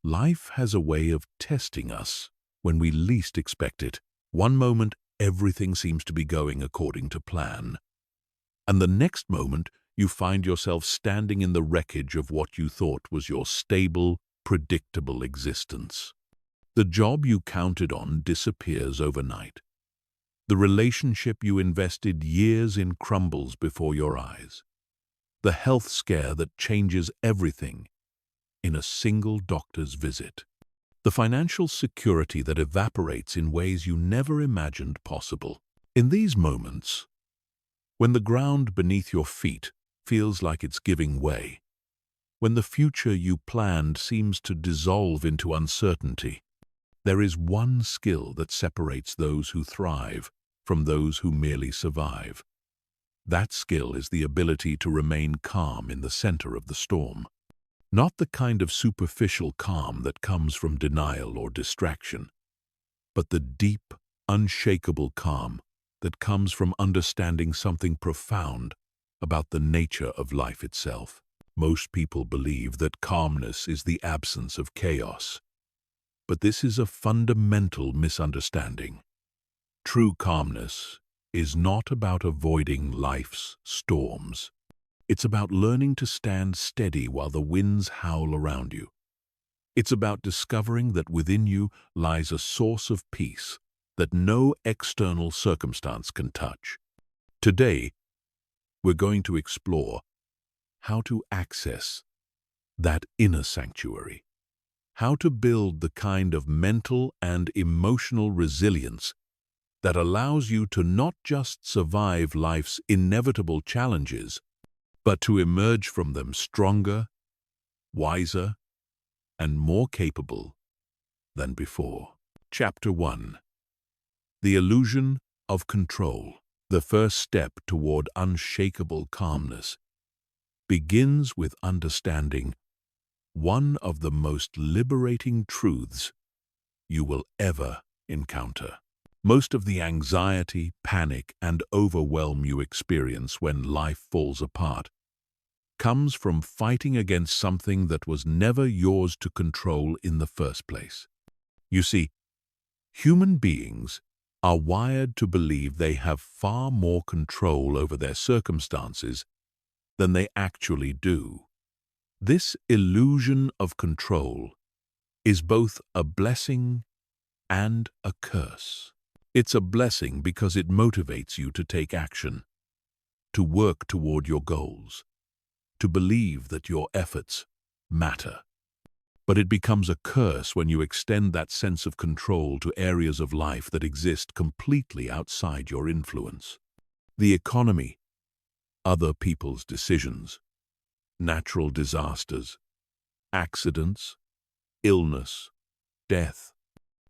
Life has a way of testing us when we least expect it. One moment, everything seems to be going according to plan. And the next moment, you find yourself standing in the wreckage of what you thought was your stable, predictable existence. The job you counted on disappears overnight. The relationship you invested years in crumbles before your eyes. The health scare that changes everything in a single doctor's visit. The financial security that evaporates in ways you never imagined possible. In these moments, when the ground beneath your feet feels like it's giving way, when the future you planned seems to dissolve into uncertainty, there is one skill that separates those who thrive from those who merely survive. That skill is the ability to remain calm in the center of the storm. Not the kind of superficial calm that comes from denial or distraction, but the deep, unshakable calm that comes from understanding something profound about the nature of life itself. Most people believe that calmness is the absence of chaos, but this is a fundamental misunderstanding. True calmness is not about avoiding life's storms. It's about learning to stand steady while the winds howl around you. It's about discovering that within you lies a source of peace that no external circumstance can touch. Today, we're going to explore how to access that inner sanctuary, how to build the kind of mental and emotional resilience that allows you to not just survive life's inevitable challenges, but to emerge from them stronger, wiser, and more capable than before. Chapter 1. The Illusion of Control. The first step toward unshakable calmness begins with understanding one of the most liberating truths you will ever encounter. Most of the anxiety, panic, and overwhelm you experience when life falls apart comes from fighting against something that was never yours to control in the first place. You see, human beings are wired to believe they have far more control over their circumstances than they actually do. This illusion of control is both a blessing and a curse. It's a blessing because it motivates you to take action, to work toward your goals, to believe that your efforts matter. But it becomes a curse when you extend that sense of control to areas of life that exist completely outside your influence. The economy, other people's decisions, natural disasters, accidents, illness, death.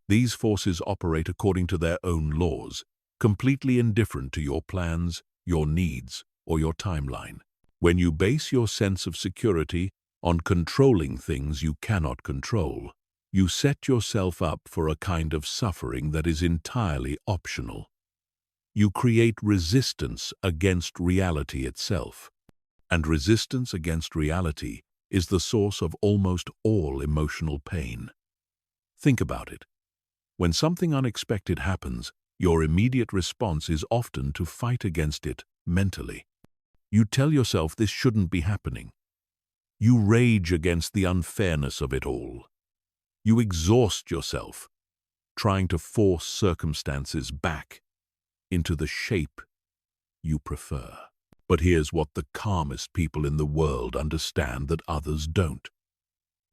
These forces operate according to their own laws, completely indifferent to your plans, your needs, or your timeline. When you base your sense of security on controlling things you cannot control, you set yourself up for a kind of suffering that is entirely optional. You create resistance against reality itself, and resistance against reality is the source of almost all emotional pain. Think about it. When something unexpected happens, your immediate response is often to fight against it mentally. You tell yourself this shouldn't be happening. You rage against the unfairness of it all. You exhaust yourself, trying to force circumstances back into the shape you prefer. But here's what the calmest people in the world understand that others don't.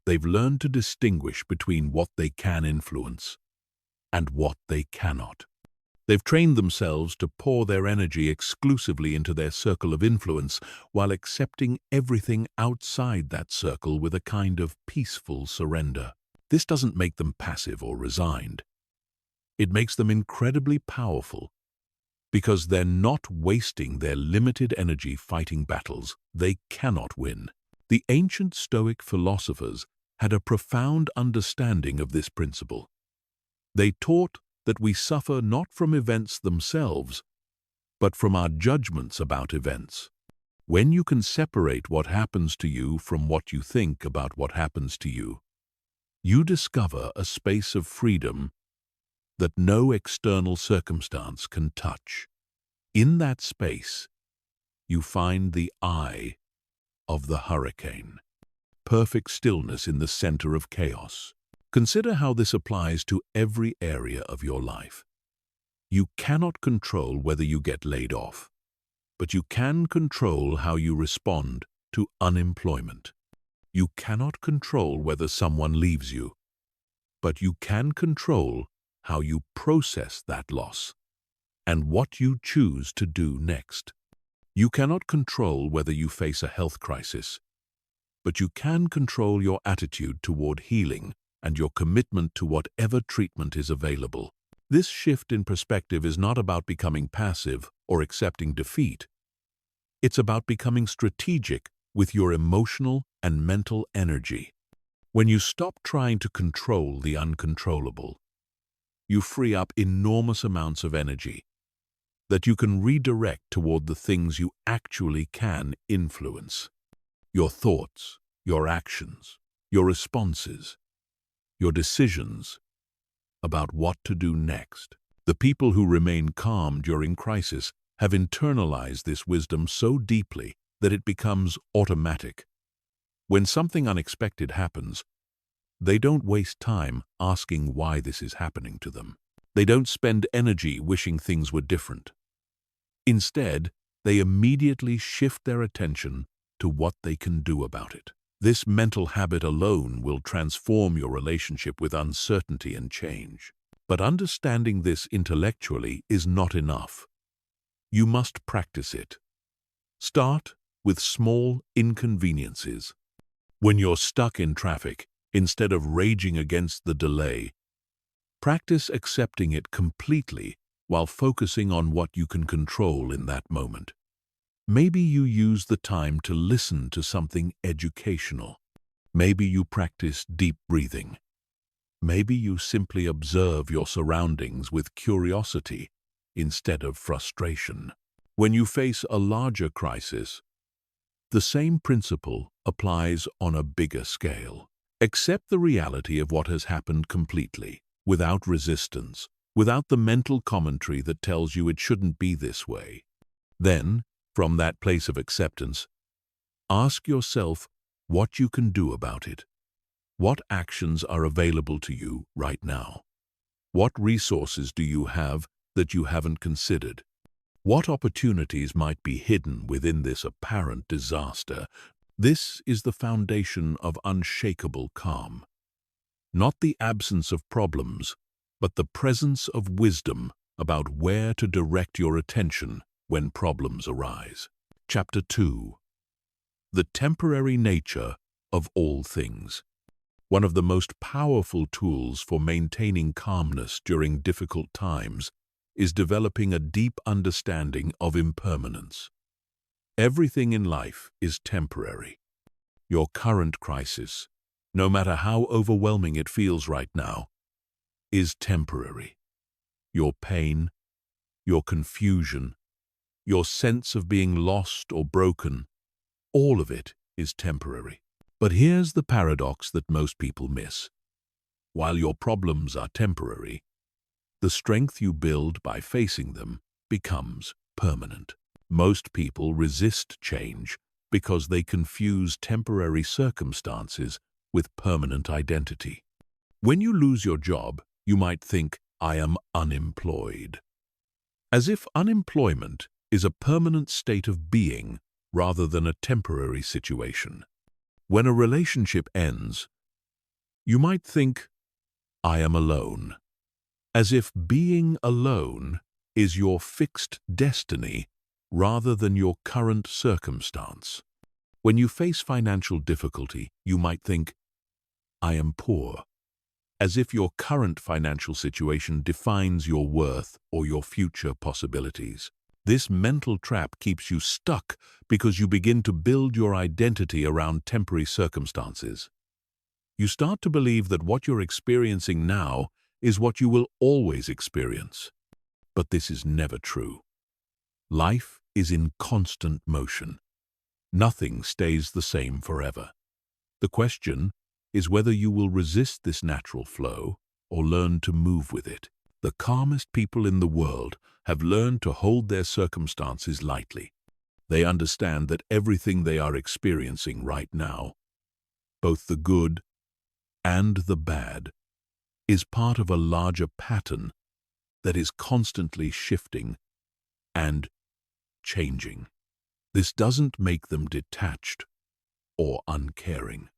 They've learned to distinguish between what they can influence and what they cannot. They've trained themselves to pour their energy exclusively into their circle of influence while accepting everything outside that circle with a kind of peaceful surrender. This doesn't make them passive or resigned. It makes them incredibly powerful because they're not wasting their limited energy fighting battles they cannot win. The ancient Stoic philosophers had a profound understanding of this principle. They taught that we suffer not from events themselves, but from our judgments about events. When you can separate what happens to you from what you think about what happens to you, you discover a space of freedom that no external circumstance can touch. In that space, you find the eye of the hurricane, perfect stillness in the center of chaos. Consider how this applies to every area of your life. You cannot control whether you get laid off, but you can control how you respond to unemployment. You cannot control whether someone leaves you, but you can control how you process that loss and what you choose to do next. You cannot control whether you face a health crisis, but you can control your attitude toward healing and your commitment to whatever treatment is available. This shift in perspective is not about becoming passive or accepting defeat. It's about becoming strategic with your emotional and mental energy. When you stop trying to control the uncontrollable, you free up enormous amounts of energy that you can redirect toward the things you actually can influence. Your thoughts, your actions, your responses, your decisions about what to do next. The people who remain calm during crisis have internalized this wisdom so deeply that it becomes automatic. When something unexpected happens, they don't waste time asking why this is happening to them. They don't spend energy wishing things were different. Instead, they immediately shift their attention to what they can do about it. This mental habit alone will transform your relationship with uncertainty and change. But understanding this intellectually is not enough. You must practice it. Start with small inconveniences. When you're stuck in traffic, instead of raging against the delay, practice accepting it completely while focusing on what you can control in that moment. Maybe you use the time to listen to something educational. Maybe you practice deep breathing. Maybe you simply observe your surroundings with curiosity instead of frustration. When you face a larger crisis, the same principle applies on a bigger scale. Accept the reality of what has happened completely, without resistance, without the mental commentary that tells you it shouldn't be this way. Then, from that place of acceptance, ask yourself what you can do about it. What actions are available to you right now? What resources do you have that you haven't considered? What opportunities might be hidden within this apparent disaster? This is the foundation of unshakable calm. Not the absence of problems, but the presence of wisdom about where to direct your attention when problems arise. Chapter 2. The temporary nature of all things. One of the most powerful tools for maintaining calmness during difficult times is developing a deep understanding of impermanence. Everything in life is temporary. Your current crisis, no matter how overwhelming it feels right now, is temporary. Your pain, your confusion, your sense of being lost or broken, all of it is temporary. But here's the paradox that most people miss. While your problems are temporary, the strength you build by facing them becomes permanent. Most people resist change because they confuse temporary circumstances with permanent identity. When you lose your job, you might think, "I am unemployed," as if unemployment is a permanent state of being rather than a temporary situation. When a relationship ends, you might think, "I am alone," as if being alone is your fixed destiny rather than your current circumstance. When you face financial difficulty, you might think, "I am poor," as if your current financial situation defines your worth or your future possibilities. This mental trap keeps you stuck because you begin to build your identity around temporary circumstances. You start to believe that what you're experiencing now is what you will always experience. But this is never true. Life is in constant motion. Nothing stays the same forever. The question is whether you will resist this natural flow or learn to move with it. The calmest people in the world have learned to hold their circumstances lightly. They understand that everything they are experiencing right now, both the good and the bad, is part of a larger pattern that is constantly shifting and changing. This doesn't make them detached or uncaring.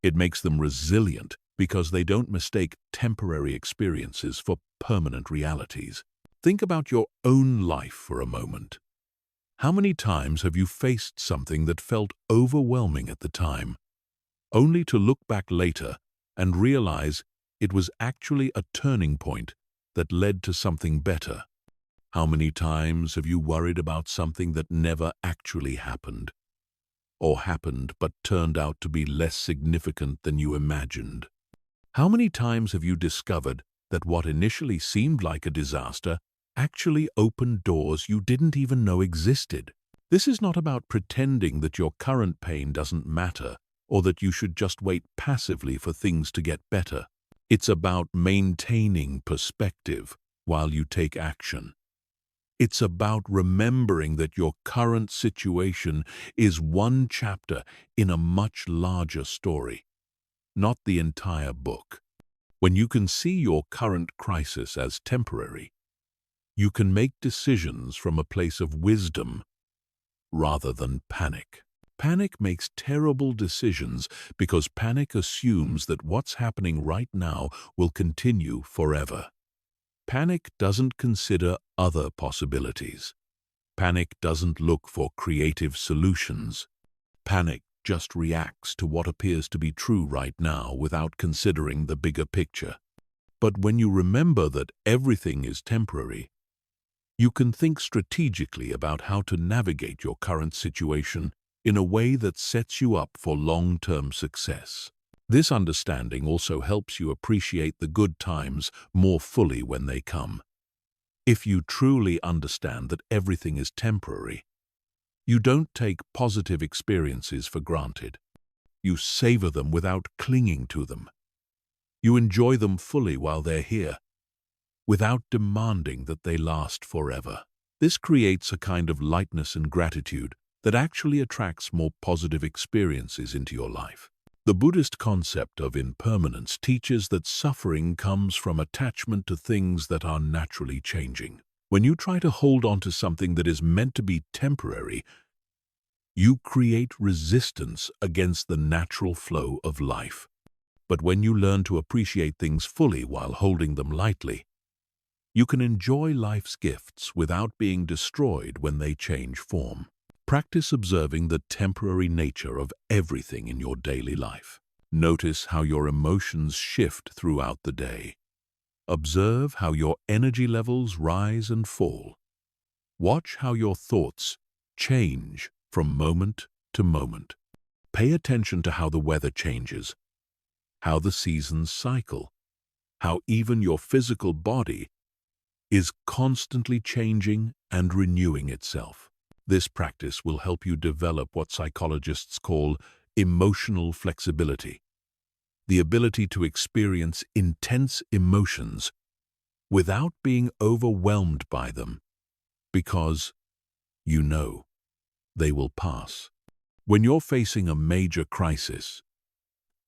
It makes them resilient because they don't mistake temporary experiences for permanent realities. Think about your own life for a moment. How many times have you faced something that felt overwhelming at the time, only to look back later and realize it was actually a turning point that led to something better? How many times have you worried about something that never actually happened, or happened but turned out to be less significant than you imagined? How many times have you discovered that what initially seemed like a disaster actually opened doors you didn't even know existed? This is not about pretending that your current pain doesn't matter or that you should just wait passively for things to get better. It's about maintaining perspective while you take action. It's about remembering that your current situation is one chapter in a much larger story, not the entire book. When you can see your current crisis as temporary, you can make decisions from a place of wisdom rather than panic. Panic makes terrible decisions because panic assumes that what's happening right now will continue forever. Panic doesn't consider other possibilities. Panic doesn't look for creative solutions. Panic just reacts to what appears to be true right now without considering the bigger picture. But when you remember that everything is temporary, you can think strategically about how to navigate your current situation in a way that sets you up for long-term success. This understanding also helps you appreciate the good times more fully when they come. If you truly understand that everything is temporary, you don't take positive experiences for granted. You savor them without clinging to them. You enjoy them fully while they're here, without demanding that they last forever. This creates a kind of lightness and gratitude that actually attracts more positive experiences into your life. The Buddhist concept of impermanence teaches that suffering comes from attachment to things that are naturally changing. When you try to hold on to something that is meant to be temporary, you create resistance against the natural flow of life. But when you learn to appreciate things fully while holding them lightly, you can enjoy life's gifts without being destroyed when they change form. Practice observing the temporary nature of everything in your daily life. Notice how your emotions shift throughout the day. Observe how your energy levels rise and fall. Watch how your thoughts change from moment to moment. Pay attention to how the weather changes, how the seasons cycle, how even your physical body is constantly changing and renewing itself. This practice will help you develop what psychologists call emotional flexibility, the ability to experience intense emotions without being overwhelmed by them, because you know they will pass. When you're facing a major crisis,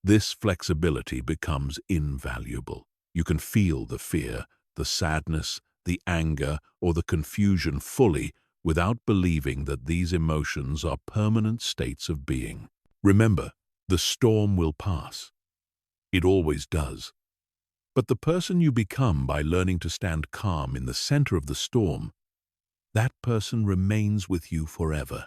this flexibility becomes invaluable. You can feel the fear, the sadness, the anger, or the confusion fully without believing that these emotions are permanent states of being. Remember, the storm will pass. It always does. But the person you become by learning to stand calm in the center of the storm, that person remains with you forever.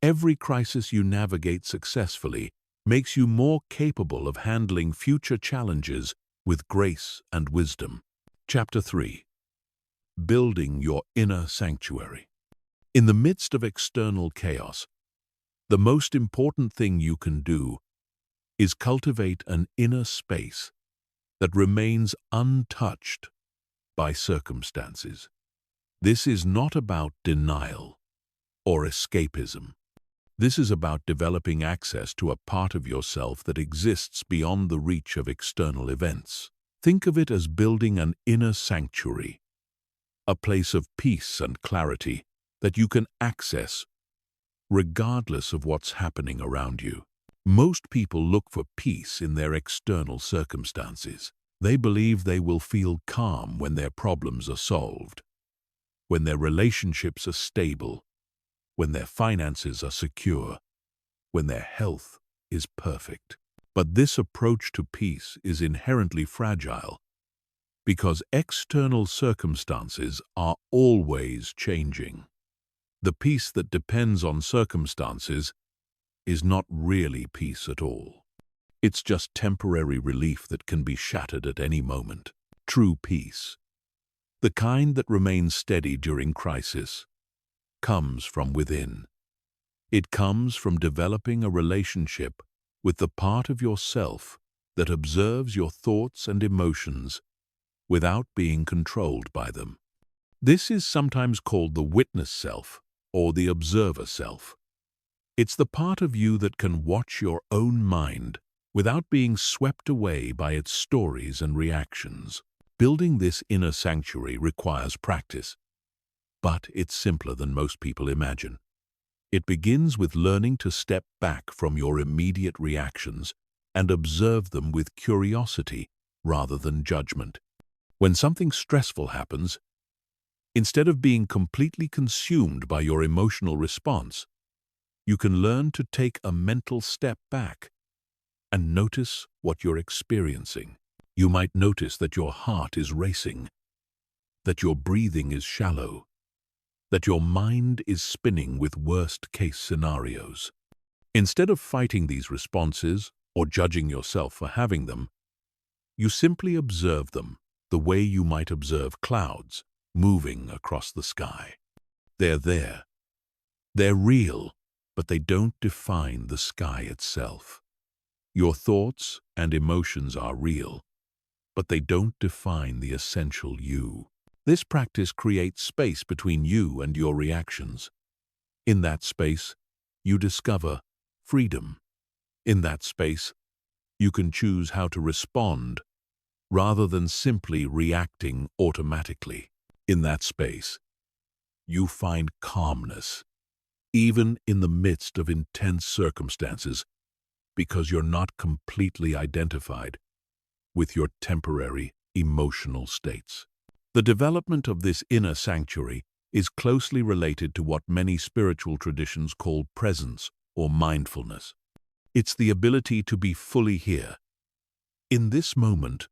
Every crisis you navigate successfully makes you more capable of handling future challenges with grace and wisdom. Chapter 3. Building your inner sanctuary. In the midst of external chaos, the most important thing you can do is cultivate an inner space that remains untouched by circumstances. This is not about denial or escapism. This is about developing access to a part of yourself that exists beyond the reach of external events. Think of it as building an inner sanctuary, a place of peace and clarity that you can access regardless of what's happening around you. Most people look for peace in their external circumstances. They believe they will feel calm when their problems are solved, when their relationships are stable, when their finances are secure, when their health is perfect. But this approach to peace is inherently fragile because external circumstances are always changing. The peace that depends on circumstances is not really peace at all. It's just temporary relief that can be shattered at any moment. True peace, the kind that remains steady during crisis, comes from within. It comes from developing a relationship with the part of yourself that observes your thoughts and emotions without being controlled by them. This is sometimes called the witness self or the observer self. It's the part of you that can watch your own mind without being swept away by its stories and reactions. Building this inner sanctuary requires practice, but it's simpler than most people imagine. It begins with learning to step back from your immediate reactions and observe them with curiosity rather than judgment. When something stressful happens, instead of being completely consumed by your emotional response, you can learn to take a mental step back and notice what you're experiencing. You might notice that your heart is racing, that your breathing is shallow, that your mind is spinning with worst-case scenarios. Instead of fighting these responses or judging yourself for having them, you simply observe them the way you might observe clouds moving across the sky. They're there. They're real, but they don't define the sky itself. Your thoughts and emotions are real, but they don't define the essential you. This practice creates space between you and your reactions. In that space, you discover freedom. In that space, you can choose how to respond rather than simply reacting automatically. In that space, you find calmness, even in the midst of intense circumstances, because you're not completely identified with your temporary emotional states. The development of this inner sanctuary is closely related to what many spiritual traditions call presence or mindfulness. It's the ability to be fully here, in this moment,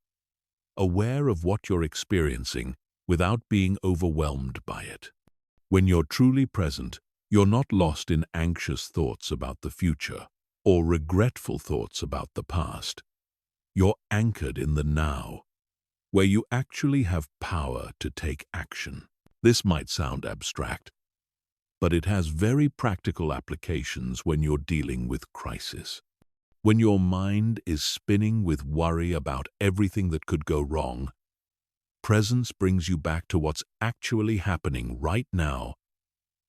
aware of what you're experiencing without being overwhelmed by it. When you're truly present, you're not lost in anxious thoughts about the future or regretful thoughts about the past. You're anchored in the now, where you actually have power to take action. This might sound abstract, but it has very practical applications when you're dealing with crisis. When your mind is spinning with worry about everything that could go wrong, presence brings you back to what's actually happening right now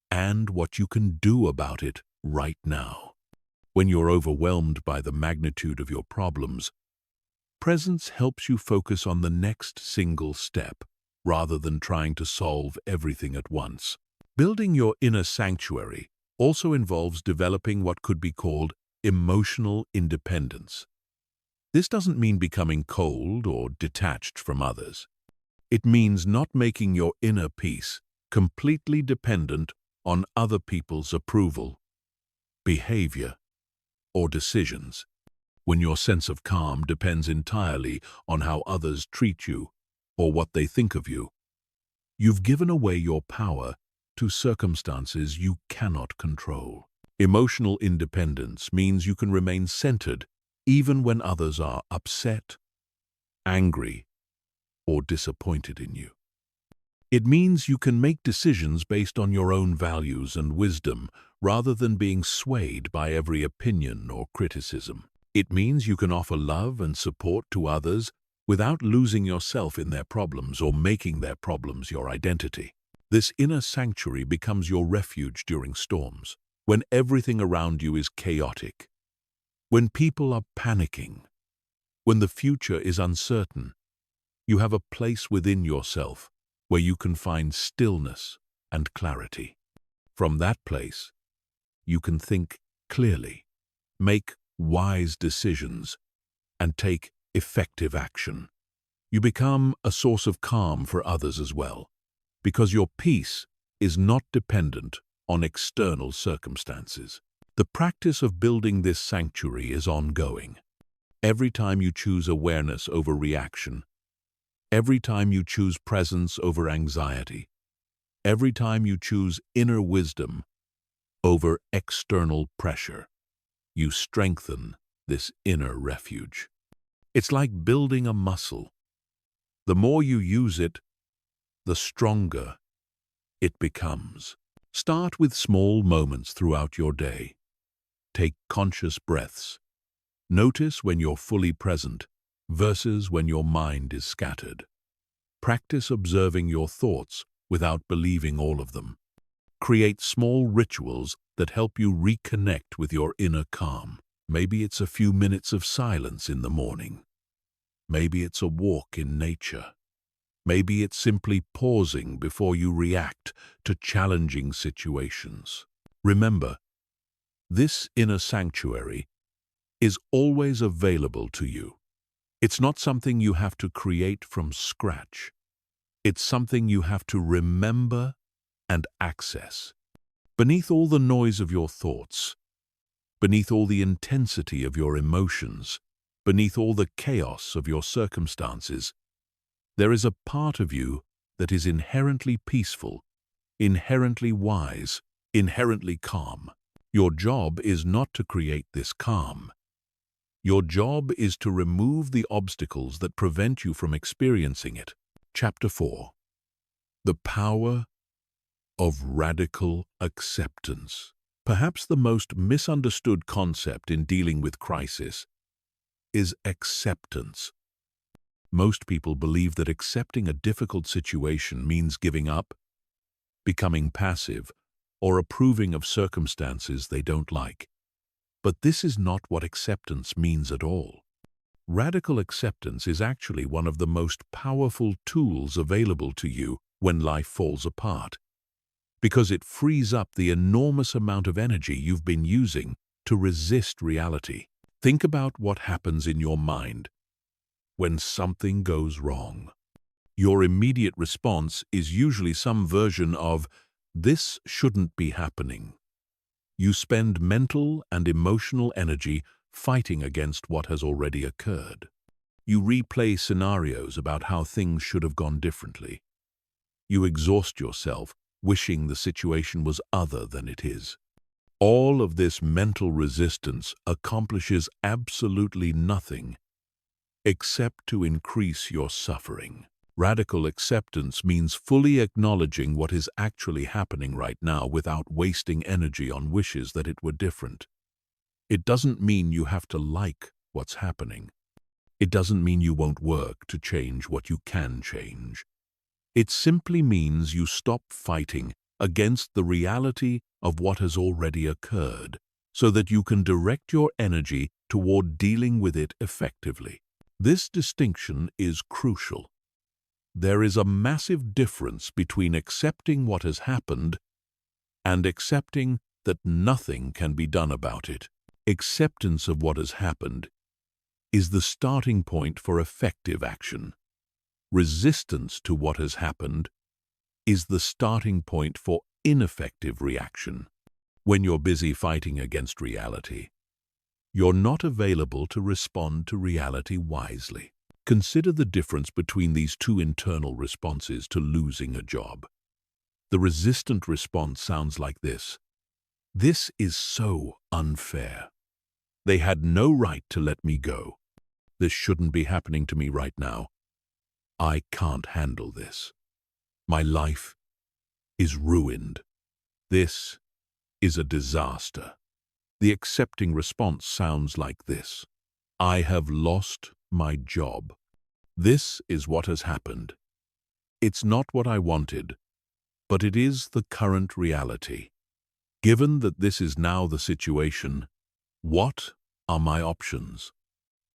and what you can do about it right now. When you're overwhelmed by the magnitude of your problems, presence helps you focus on the next single step rather than trying to solve everything at once. Building your inner sanctuary also involves developing what could be called emotional independence. This doesn't mean becoming cold or detached from others. It means not making your inner peace completely dependent on other people's approval, behavior, or decisions. When your sense of calm depends entirely on how others treat you or what they think of you, you've given away your power to circumstances you cannot control. Emotional independence means you can remain centered even when others are upset, angry, or disappointed in you. It means you can make decisions based on your own values and wisdom rather than being swayed by every opinion or criticism. It means you can offer love and support to others without losing yourself in their problems or making their problems your identity. This inner sanctuary becomes your refuge during storms. when everything around you is chaotic, when people are panicking, when the future is uncertain, you have a place within yourself where you can find stillness and clarity. From that place, you can think clearly, make wise decisions, and take effective action. You become a source of calm for others as well, because your peace is not dependent on external circumstances. The practice of building this sanctuary is ongoing. Every time you choose awareness over reaction, every time you choose presence over anxiety, every time you choose inner wisdom over external pressure, you strengthen this inner refuge. It's like building a muscle. The more you use it, the stronger it becomes. Start with small moments throughout your day. Take conscious breaths. Notice when you're fully present versus when your mind is scattered. Practice observing your thoughts without believing all of them. Create small rituals that help you reconnect with your inner calm. Maybe it's a few minutes of silence in the morning. Maybe it's a walk in nature. Maybe it's simply pausing before you react to challenging situations. Remember, this inner sanctuary is always available to you. It's not something you have to create from scratch. It's something you have to remember and access. Beneath all the noise of your thoughts, beneath all the intensity of your emotions, beneath all the chaos of your circumstances, there is a part of you that is inherently peaceful, inherently wise, inherently calm. Your job is not to create this calm. Your job is to remove the obstacles that prevent you from experiencing it. Chapter 4. The Power of Radical Acceptance. Perhaps the most misunderstood concept in dealing with crisis is acceptance. Most people believe that accepting a difficult situation means giving up, becoming passive, or approving of circumstances they don't like. But this is not what acceptance means at all. Radical acceptance is actually one of the most powerful tools available to you when life falls apart, because it frees up the enormous amount of energy you've been using to resist reality. Think about what happens in your mind when something goes wrong. Your immediate response is usually some version of, "This shouldn't be happening." You spend mental and emotional energy fighting against what has already occurred. You replay scenarios about how things should have gone differently. You exhaust yourself, wishing the situation was other than it is. All of this mental resistance accomplishes absolutely nothing except to increase your suffering. Radical acceptance means fully acknowledging what is actually happening right now without wasting energy on wishes that it were different. It doesn't mean you have to like what's happening. It doesn't mean you won't work to change what you can change. It simply means you stop fighting against the reality of what has already occurred, so that you can direct your energy toward dealing with it effectively. This distinction is crucial. There is a massive difference between accepting what has happened and accepting that nothing can be done about it. Acceptance of what has happened is the starting point for effective action. Resistance to what has happened is the starting point for ineffective reaction. When you're busy fighting against reality, you're not available to respond to reality wisely. Consider the difference between these two internal responses to losing a job. The resistant response sounds like this: "This is so unfair. They had no right to let me go. This shouldn't be happening to me right now. I can't handle this. My life is ruined. This is a disaster." The accepting response sounds like this: "I have lost my job. This is what has happened. It's not what I wanted, but it is the current reality. Given that this is now the situation, what are my options?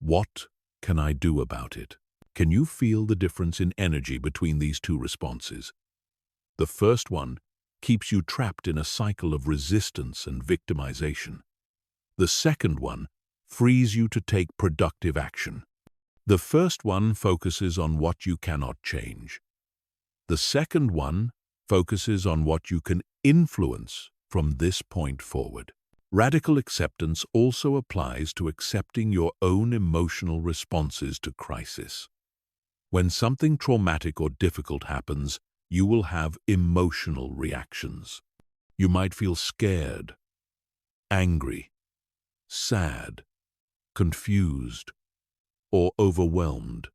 What can I do about it? Can you feel the difference in energy between these two responses? The first one keeps you trapped in a cycle of resistance and victimization. The second one frees you to take productive action. The first one focuses on what you cannot change. The second one focuses on what you can influence from this point forward. Radical acceptance also applies to accepting your own emotional responses to crisis. When something traumatic or difficult happens, you will have emotional reactions. You might feel scared, angry, sad, confused, or overwhelmed.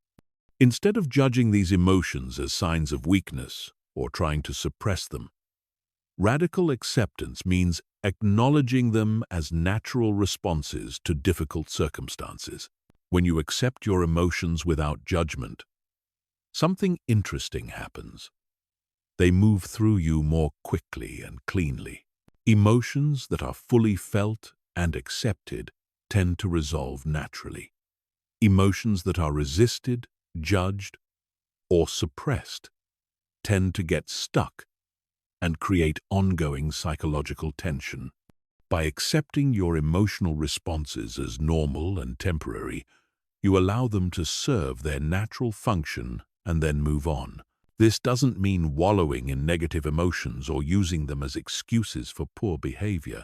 Instead of judging these emotions as signs of weakness or trying to suppress them, radical acceptance means acknowledging them as natural responses to difficult circumstances. When you accept your emotions without judgment, something interesting happens. They move through you more quickly and cleanly. Emotions that are fully felt and accepted tend to resolve naturally. Emotions that are resisted, judged, or suppressed tend to get stuck and create ongoing psychological tension. By accepting your emotional responses as normal and temporary, you allow them to serve their natural function and then move on. This doesn't mean wallowing in negative emotions or using them as excuses for poor behavior.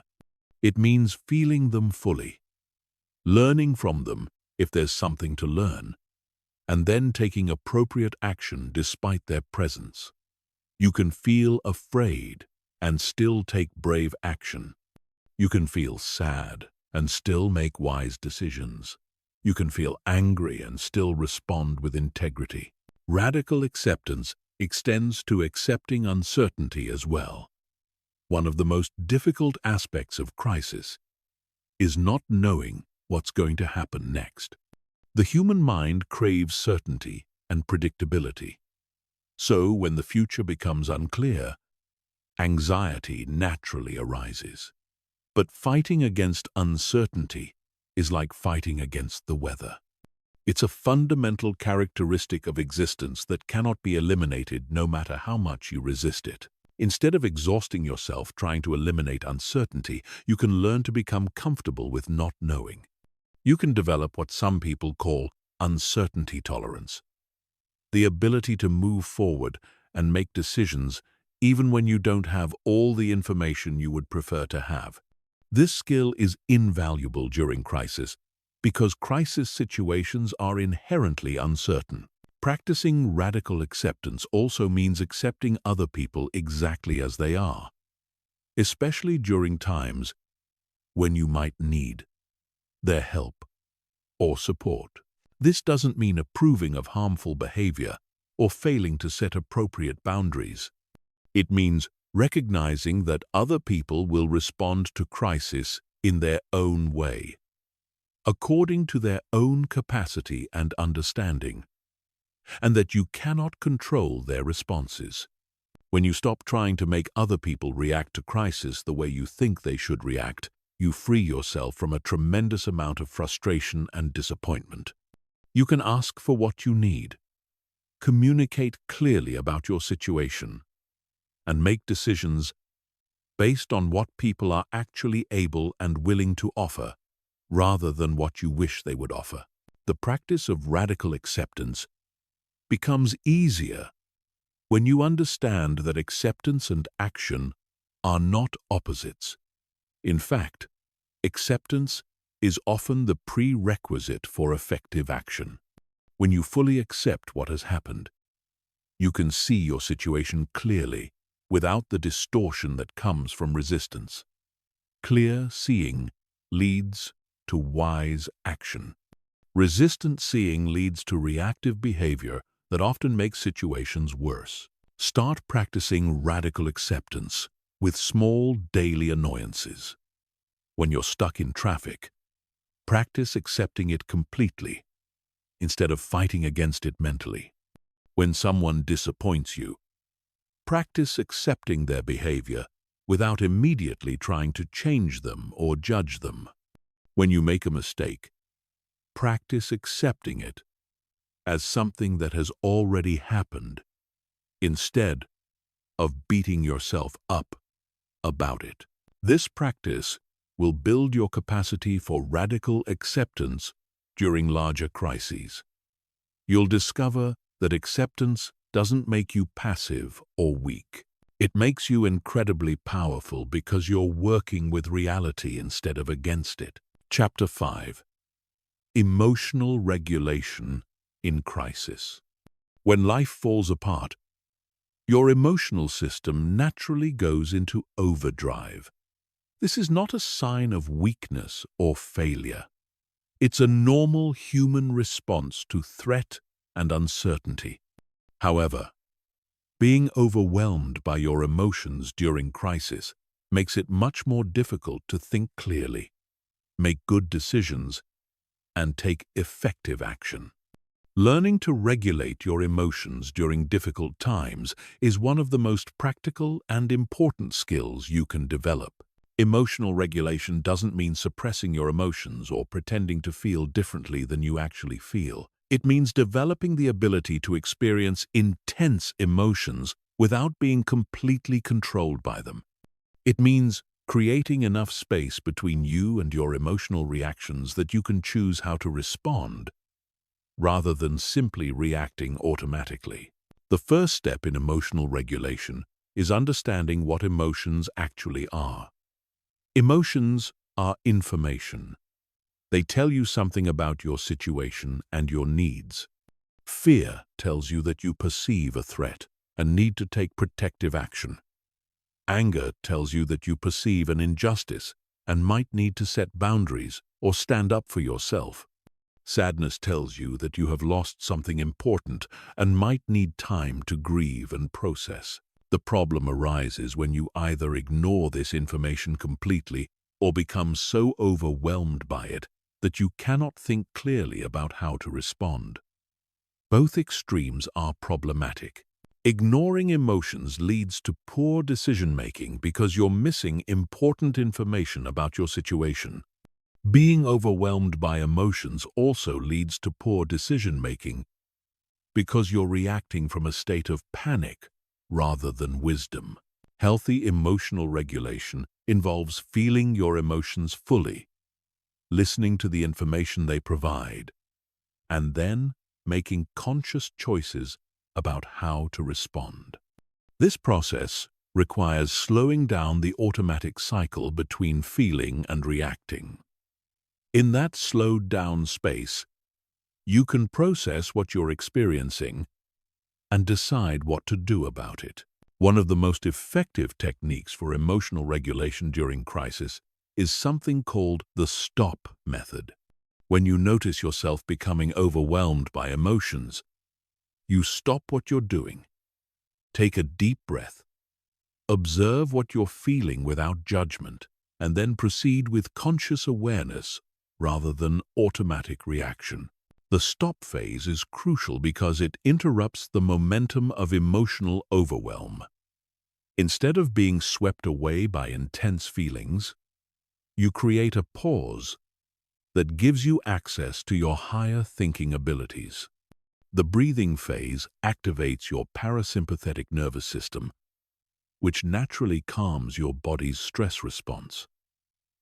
It means feeling them fully, learning from them if there's something to learn, and then taking appropriate action despite their presence. You can feel afraid and still take brave action. You can feel sad and still make wise decisions. You can feel angry and still respond with integrity. Radical acceptance extends to accepting uncertainty as well. One of the most difficult aspects of crisis is not knowing what's going to happen next. The human mind craves certainty and predictability. So, when the future becomes unclear, anxiety naturally arises. But fighting against uncertainty is like fighting against the weather. It's a fundamental characteristic of existence that cannot be eliminated no matter how much you resist it. Instead of exhausting yourself trying to eliminate uncertainty, you can learn to become comfortable with not knowing. You can develop what some people call uncertainty tolerance, the ability to move forward and make decisions even when you don't have all the information you would prefer to have. This skill is invaluable during crisis because crisis situations are inherently uncertain. Practicing radical acceptance also means accepting other people exactly as they are, especially during times when you might need their help or support. This doesn't mean approving of harmful behavior or failing to set appropriate boundaries. It means recognizing that other people will respond to crisis in their own way, according to their own capacity and understanding, and that you cannot control their responses. When you stop trying to make other people react to crisis the way you think they should react, you free yourself from a tremendous amount of frustration and disappointment. You can ask for what you need, communicate clearly about your situation, and make decisions based on what people are actually able and willing to offer, rather than what you wish they would offer. The practice of radical acceptance becomes easier when you understand that acceptance and action are not opposites. In fact, acceptance is often the prerequisite for effective action. When you fully accept what has happened, you can see your situation clearly without the distortion that comes from resistance. Clear seeing leads to wise action. Resistant seeing leads to reactive behavior that often makes situations worse. Start practicing radical acceptance with small daily annoyances. When you're stuck in traffic, practice accepting it completely instead of fighting against it mentally. When someone disappoints you, practice accepting their behavior without immediately trying to change them or judge them. When you make a mistake, practice accepting it as something that has already happened, instead of beating yourself up about it. This practice will build your capacity for radical acceptance during larger crises. You'll discover that acceptance doesn't make you passive or weak. It makes you incredibly powerful because you're working with reality instead of against it. Chapter 5. Emotional regulation in crisis. When life falls apart, your emotional system naturally goes into overdrive. This is not a sign of weakness or failure. It's a normal human response to threat and uncertainty. However, being overwhelmed by your emotions during crisis makes it much more difficult to think clearly, make good decisions, and take effective action. Learning to regulate your emotions during difficult times is one of the most practical and important skills you can develop. Emotional regulation doesn't mean suppressing your emotions or pretending to feel differently than you actually feel. It means developing the ability to experience intense emotions without being completely controlled by them. It means creating enough space between you and your emotional reactions that you can choose how to respond, rather than simply reacting automatically. The first step in emotional regulation is understanding what emotions actually are. Emotions are information. They tell you something about your situation and your needs. Fear tells you that you perceive a threat and need to take protective action. Anger tells you that you perceive an injustice and might need to set boundaries or stand up for yourself. Sadness tells you that you have lost something important and might need time to grieve and process. The problem arises when you either ignore this information completely or become so overwhelmed by it that you cannot think clearly about how to respond. Both extremes are problematic. Ignoring emotions leads to poor decision-making because you're missing important information about your situation. Being overwhelmed by emotions also leads to poor decision-making because you're reacting from a state of panic rather than wisdom. Healthy emotional regulation involves feeling your emotions fully, listening to the information they provide, and then making conscious choices about how to respond. This process requires slowing down the automatic cycle between feeling and reacting. In that slowed-down space, you can process what you're experiencing and decide what to do about it. One of the most effective techniques for emotional regulation during crisis is something called the stop method. When you notice yourself becoming overwhelmed by emotions, you stop what you're doing, take a deep breath, observe what you're feeling without judgment, and then proceed with conscious awareness rather than automatic reaction. The stop phase is crucial because it interrupts the momentum of emotional overwhelm. Instead of being swept away by intense feelings, you create a pause that gives you access to your higher thinking abilities. The breathing phase activates your parasympathetic nervous system, which naturally calms your body's stress response.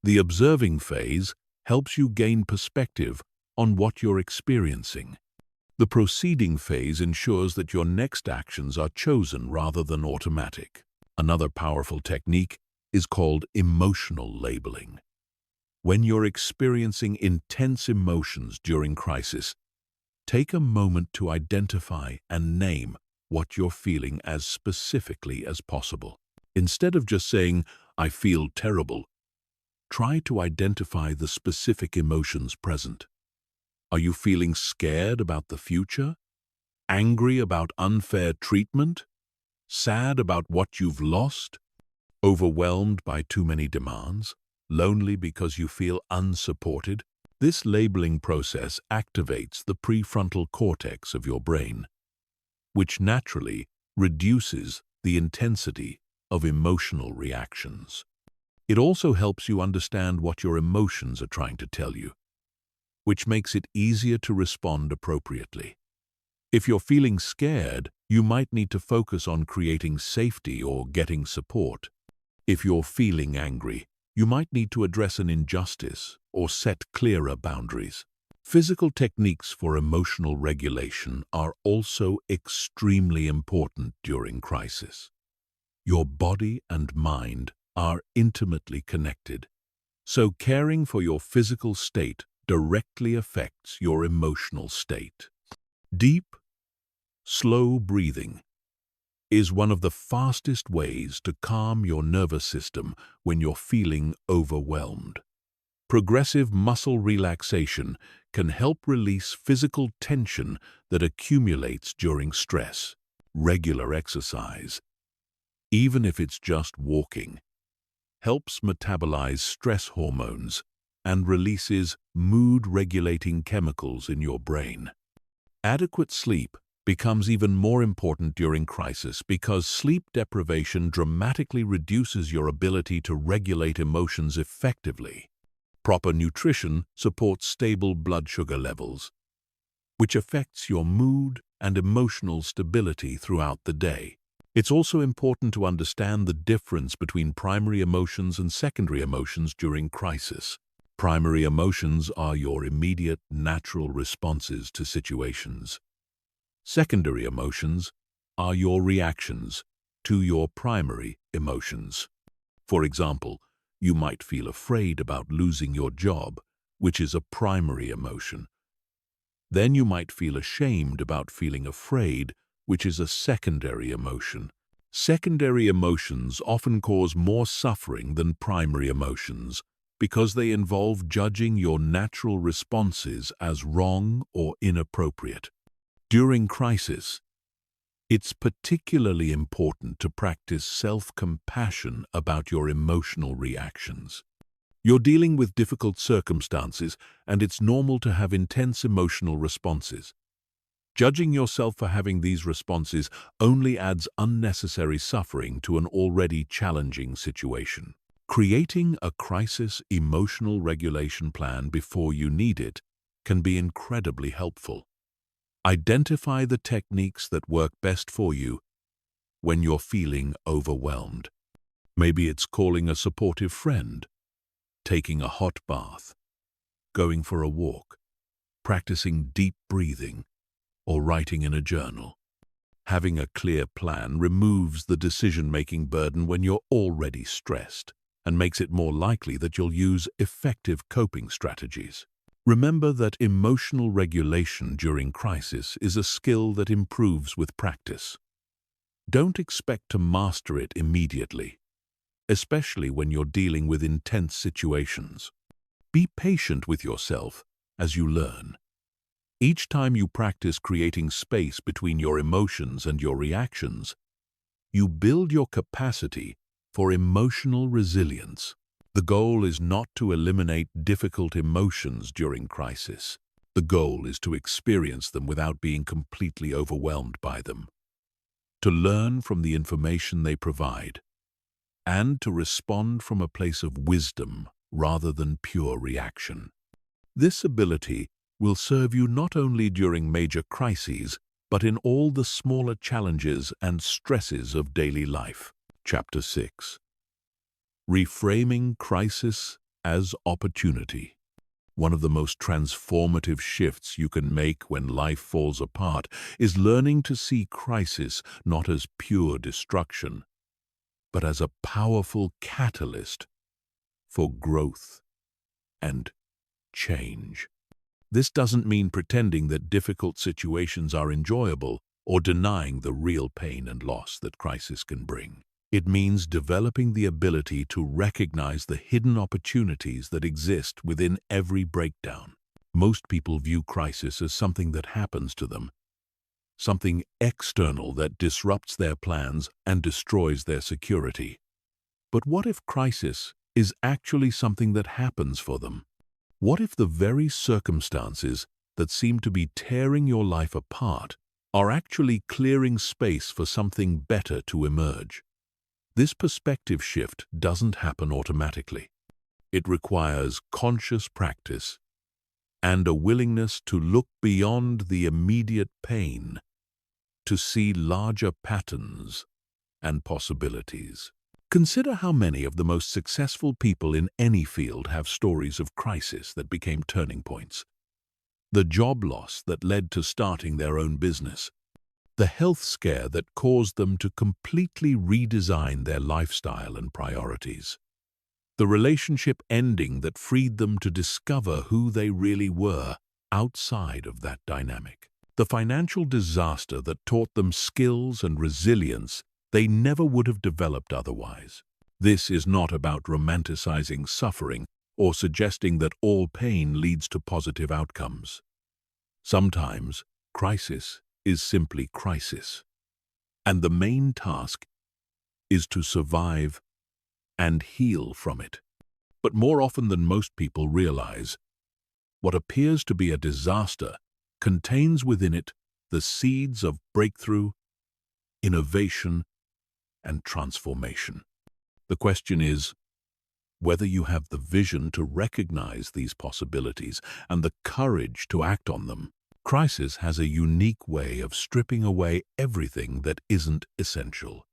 The observing phase helps you gain perspective on what you're experiencing. The proceeding phase ensures that your next actions are chosen rather than automatic. Another powerful technique is called emotional labeling. When you're experiencing intense emotions during crisis, take a moment to identify and name what you're feeling as specifically as possible. Instead of just saying, "I feel terrible," try to identify the specific emotions present. Are you feeling scared about the future? Angry about unfair treatment? Sad about what you've lost? Overwhelmed by too many demands? Lonely because you feel unsupported? This labeling process activates the prefrontal cortex of your brain, which naturally reduces the intensity of emotional reactions. It also helps you understand what your emotions are trying to tell you, which makes it easier to respond appropriately. If you're feeling scared, you might need to focus on creating safety or getting support. If you're feeling angry, you might need to address an injustice or set clearer boundaries. Physical techniques for emotional regulation are also extremely important during crisis. Your body and mind are intimately connected, so caring for your physical state directly affects your emotional state. Deep, slow breathing is one of the fastest ways to calm your nervous system when you're feeling overwhelmed. Progressive muscle relaxation can help release physical tension that accumulates during stress. Regular exercise, even if it's just walking, helps metabolize stress hormones and releases mood-regulating chemicals in your brain. Adequate sleep becomes even more important during crisis because sleep deprivation dramatically reduces your ability to regulate emotions effectively. Proper nutrition supports stable blood sugar levels, which affects your mood and emotional stability throughout the day. It's also important to understand the difference between primary emotions and secondary emotions during crisis. Primary emotions are your immediate, natural responses to situations. Secondary emotions are your reactions to your primary emotions. For example, you might feel afraid about losing your job, which is a primary emotion. Then you might feel ashamed about feeling afraid, which is a secondary emotion. Secondary emotions often cause more suffering than primary emotions because they involve judging your natural responses as wrong or inappropriate. During crisis, it's particularly important to practice self-compassion about your emotional reactions. You're dealing with difficult circumstances, and it's normal to have intense emotional responses. Judging yourself for having these responses only adds unnecessary suffering to an already challenging situation. Creating a crisis emotional regulation plan before you need it can be incredibly helpful. Identify the techniques that work best for you when you're feeling overwhelmed. Maybe it's calling a supportive friend, taking a hot bath, going for a walk, practicing deep breathing, or writing in a journal. Having a clear plan removes the decision-making burden when you're already stressed and makes it more likely that you'll use effective coping strategies. Remember that emotional regulation during crisis is a skill that improves with practice. Don't expect to master it immediately, especially when you're dealing with intense situations. Be patient with yourself as you learn. Each time you practice creating space between your emotions and your reactions, you build your capacity for emotional resilience. The goal is not to eliminate difficult emotions during crisis. The goal is to experience them without being completely overwhelmed by them, to learn from the information they provide, and to respond from a place of wisdom rather than pure reaction. This ability will serve you not only during major crises, but in all the smaller challenges and stresses of daily life. Chapter 6. Reframing crisis as opportunity. One of the most transformative shifts you can make when life falls apart is learning to see crisis not as pure destruction, but as a powerful catalyst for growth and change. This doesn't mean pretending that difficult situations are enjoyable or denying the real pain and loss that crisis can bring. It means developing the ability to recognize the hidden opportunities that exist within every breakdown. Most people view crisis as something that happens to them, something external that disrupts their plans and destroys their security. But what if crisis is actually something that happens for them? What if the very circumstances that seem to be tearing your life apart are actually clearing space for something better to emerge? This perspective shift doesn't happen automatically. It requires conscious practice and a willingness to look beyond the immediate pain, to see larger patterns and possibilities. Consider how many of the most successful people in any field have stories of crisis that became turning points. The job loss that led to starting their own business. The health scare that caused them to completely redesign their lifestyle and priorities. The relationship ending that freed them to discover who they really were outside of that dynamic. The financial disaster that taught them skills and resilience they never would have developed otherwise. This is not about romanticizing suffering or suggesting that all pain leads to positive outcomes. Sometimes, crisis is simply crisis, and the main task is to survive and heal from it. But more often than most people realize, what appears to be a disaster contains within it the seeds of breakthrough, innovation, and transformation. The question is whether you have the vision to recognize these possibilities and the courage to act on them. Crisis has a unique way of stripping away everything that isn't essential.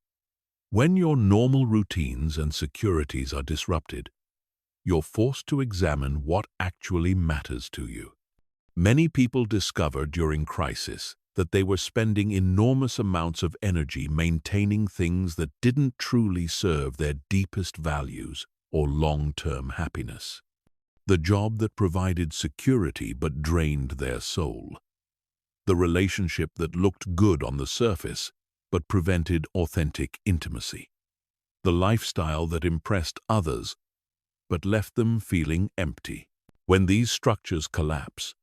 When your normal routines and securities are disrupted, you're forced to examine what actually matters to you. Many people discover during crisis that they were spending enormous amounts of energy maintaining things that didn't truly serve their deepest values or long-term happiness. The job that provided security but drained their soul. The relationship that looked good on the surface but prevented authentic intimacy. The lifestyle that impressed others but left them feeling empty. When these structures collapse,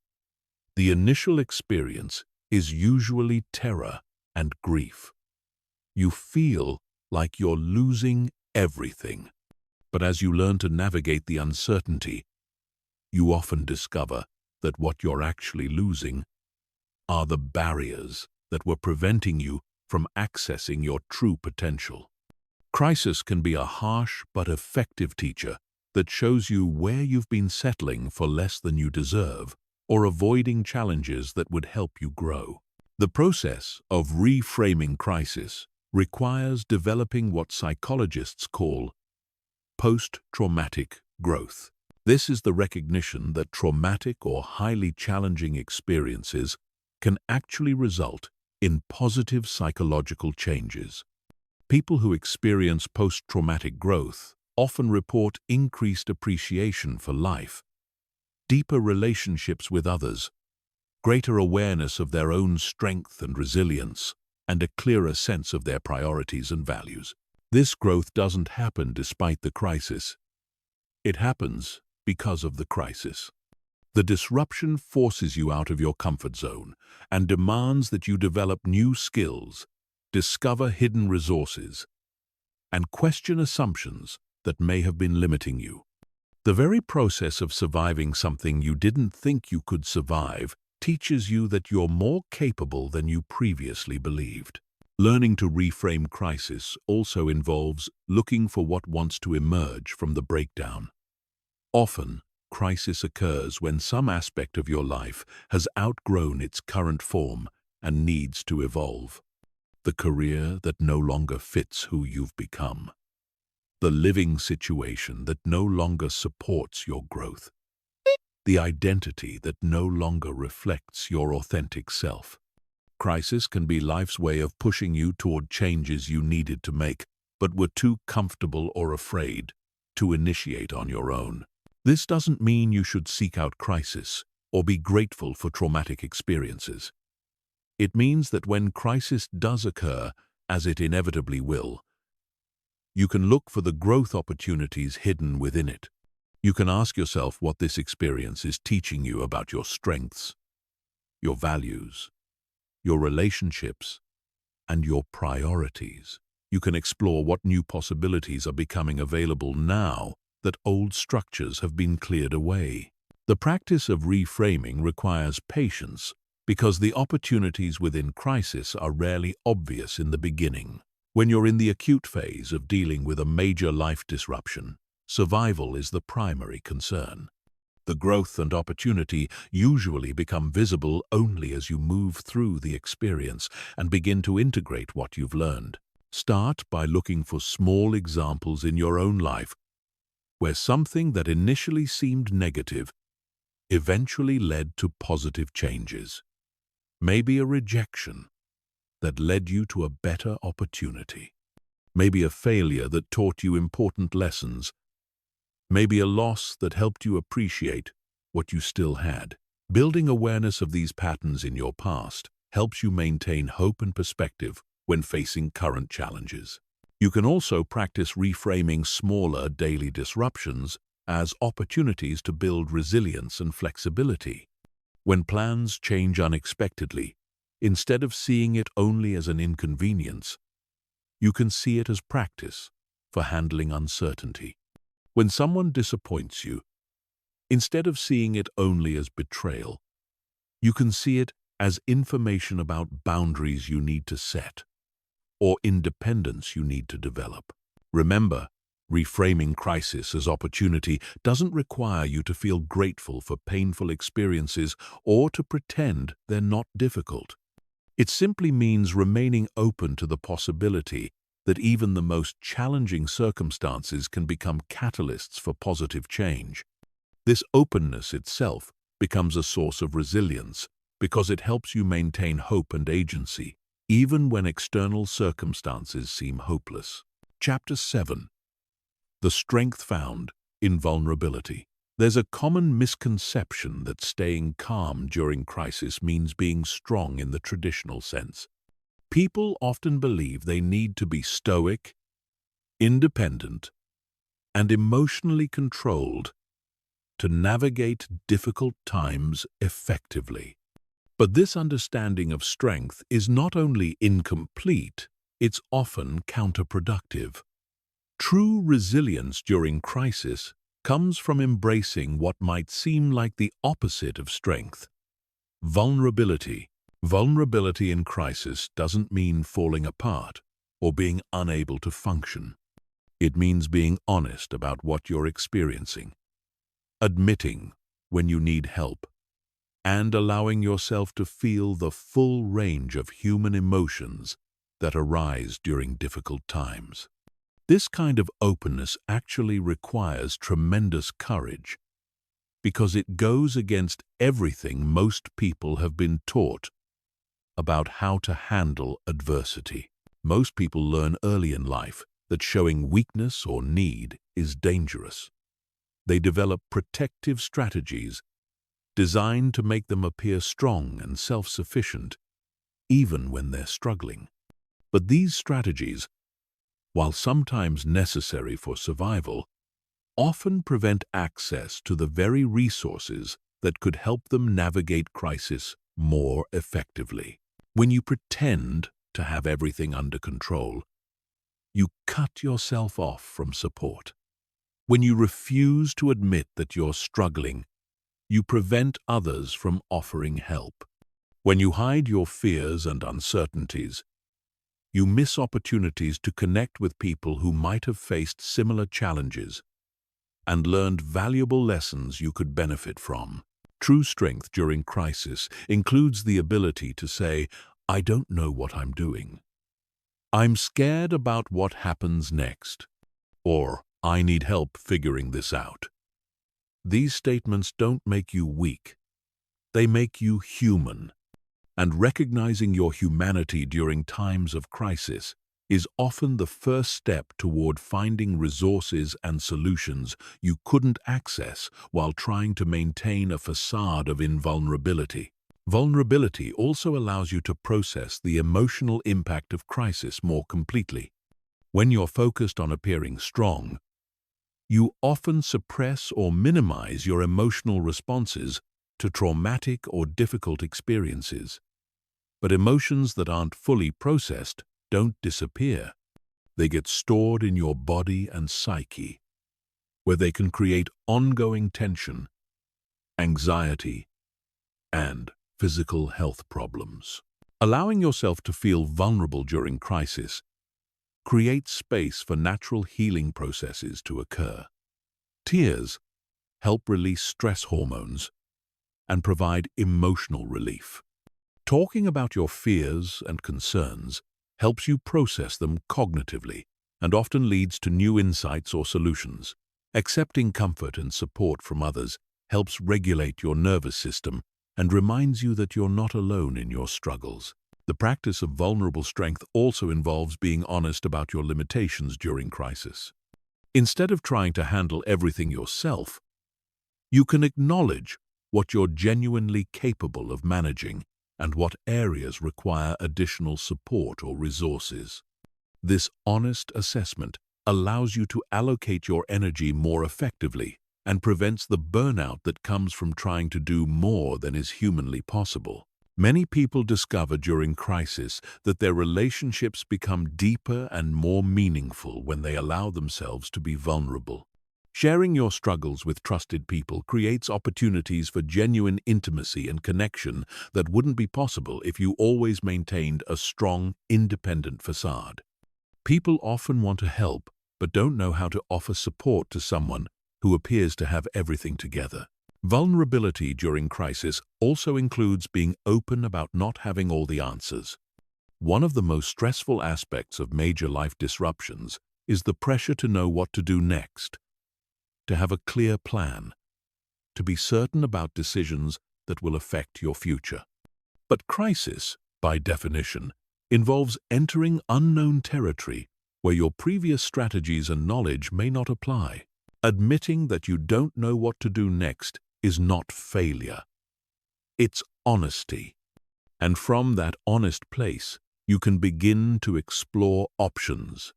the initial experience is usually terror and grief. You feel like you're losing everything. But as you learn to navigate the uncertainty, you often discover that what you're actually losing are the barriers that were preventing you from accessing your true potential. Crisis can be a harsh but effective teacher that shows you where you've been settling for less than you deserve or avoiding challenges that would help you grow. The process of reframing crisis requires developing what psychologists call post-traumatic growth. This is the recognition that traumatic or highly challenging experiences can actually result in positive psychological changes. People who experience post-traumatic growth often report increased appreciation for life, deeper relationships with others, greater awareness of their own strength and resilience, and a clearer sense of their priorities and values. This growth doesn't happen despite the crisis. It happens because of the crisis. The disruption forces you out of your comfort zone and demands that you develop new skills, discover hidden resources, and question assumptions that may have been limiting you. The very process of surviving something you didn't think you could survive teaches you that you're more capable than you previously believed. Learning to reframe crisis also involves looking for what wants to emerge from the breakdown. Often, crisis occurs when some aspect of your life has outgrown its current form and needs to evolve. The career that no longer fits who you've become. The living situation that no longer supports your growth. The identity that no longer reflects your authentic self. Crisis can be life's way of pushing you toward changes you needed to make, but were too comfortable or afraid to initiate on your own. This doesn't mean you should seek out crisis or be grateful for traumatic experiences. It means that when crisis does occur, as it inevitably will, you can look for the growth opportunities hidden within it. You can ask yourself what this experience is teaching you about your strengths, your values, your relationships, and your priorities. You can explore what new possibilities are becoming available now that old structures have been cleared away. The practice of reframing requires patience because the opportunities within crisis are rarely obvious in the beginning. When you're in the acute phase of dealing with a major life disruption, survival is the primary concern. The growth and opportunity usually become visible only as you move through the experience and begin to integrate what you've learned. Start by looking for small examples in your own life where something that initially seemed negative eventually led to positive changes. Maybe a rejection that led you to a better opportunity. Maybe a failure that taught you important lessons. Maybe a loss that helped you appreciate what you still had. Building awareness of these patterns in your past helps you maintain hope and perspective when facing current challenges. You can also practice reframing smaller daily disruptions as opportunities to build resilience and flexibility. When plans change unexpectedly, instead of seeing it only as an inconvenience, you can see it as practice for handling uncertainty. When someone disappoints you, instead of seeing it only as betrayal, you can see it as information about boundaries you need to set or independence you need to develop. Remember, reframing crisis as opportunity doesn't require you to feel grateful for painful experiences or to pretend they're not difficult. It simply means remaining open to the possibility that even the most challenging circumstances can become catalysts for positive change. This openness itself becomes a source of resilience because it helps you maintain hope and agency, even when external circumstances seem hopeless. Chapter 7. The strength found in vulnerability. There's a common misconception that staying calm during crisis means being strong in the traditional sense. People often believe they need to be stoic, independent, and emotionally controlled to navigate difficult times effectively. But this understanding of strength is not only incomplete, it's often counterproductive. True resilience during crisis comes from embracing what might seem like the opposite of strength: vulnerability. Vulnerability in crisis doesn't mean falling apart or being unable to function. It means being honest about what you're experiencing, admitting when you need help, and allowing yourself to feel the full range of human emotions that arise during difficult times. This kind of openness actually requires tremendous courage because it goes against everything most people have been taught about how to handle adversity. Most people learn early in life that showing weakness or need is dangerous. They develop protective strategies designed to make them appear strong and self-sufficient, even when they're struggling. But these strategies, while sometimes necessary for survival, often prevent access to the very resources that could help them navigate crisis more effectively. When you pretend to have everything under control, you cut yourself off from support. When you refuse to admit that you're struggling, you prevent others from offering help. When you hide your fears and uncertainties, you miss opportunities to connect with people who might have faced similar challenges and learned valuable lessons you could benefit from. True strength during crisis includes the ability to say, "I don't know what I'm doing. I'm scared about what happens next," or "I need help figuring this out." These statements don't make you weak. They make you human. And recognizing your humanity during times of crisis is often the first step toward finding resources and solutions you couldn't access while trying to maintain a facade of invulnerability. Vulnerability also allows you to process the emotional impact of crisis more completely. When you're focused on appearing strong, you often suppress or minimize your emotional responses to traumatic or difficult experiences. But emotions that aren't fully processed don't disappear. They get stored in your body and psyche, where they can create ongoing tension, anxiety, and physical health problems. Allowing yourself to feel vulnerable during crisis create space for natural healing processes to occur. Tears help release stress hormones and provide emotional relief. Talking about your fears and concerns helps you process them cognitively and often leads to new insights or solutions. Accepting comfort and support from others helps regulate your nervous system and reminds you that you're not alone in your struggles. The practice of vulnerable strength also involves being honest about your limitations during crisis. Instead of trying to handle everything yourself, you can acknowledge what you're genuinely capable of managing and what areas require additional support or resources. This honest assessment allows you to allocate your energy more effectively and prevents the burnout that comes from trying to do more than is humanly possible. Many people discover during crisis that their relationships become deeper and more meaningful when they allow themselves to be vulnerable. Sharing your struggles with trusted people creates opportunities for genuine intimacy and connection that wouldn't be possible if you always maintained a strong, independent facade. People often want to help, but don't know how to offer support to someone who appears to have everything together. Vulnerability during crisis also includes being open about not having all the answers. One of the most stressful aspects of major life disruptions is the pressure to know what to do next, to have a clear plan, to be certain about decisions that will affect your future. But crisis, by definition, involves entering unknown territory where your previous strategies and knowledge may not apply. Admitting that you don't know what to do next is not failure. It's honesty. And from that honest place, you can begin to explore options,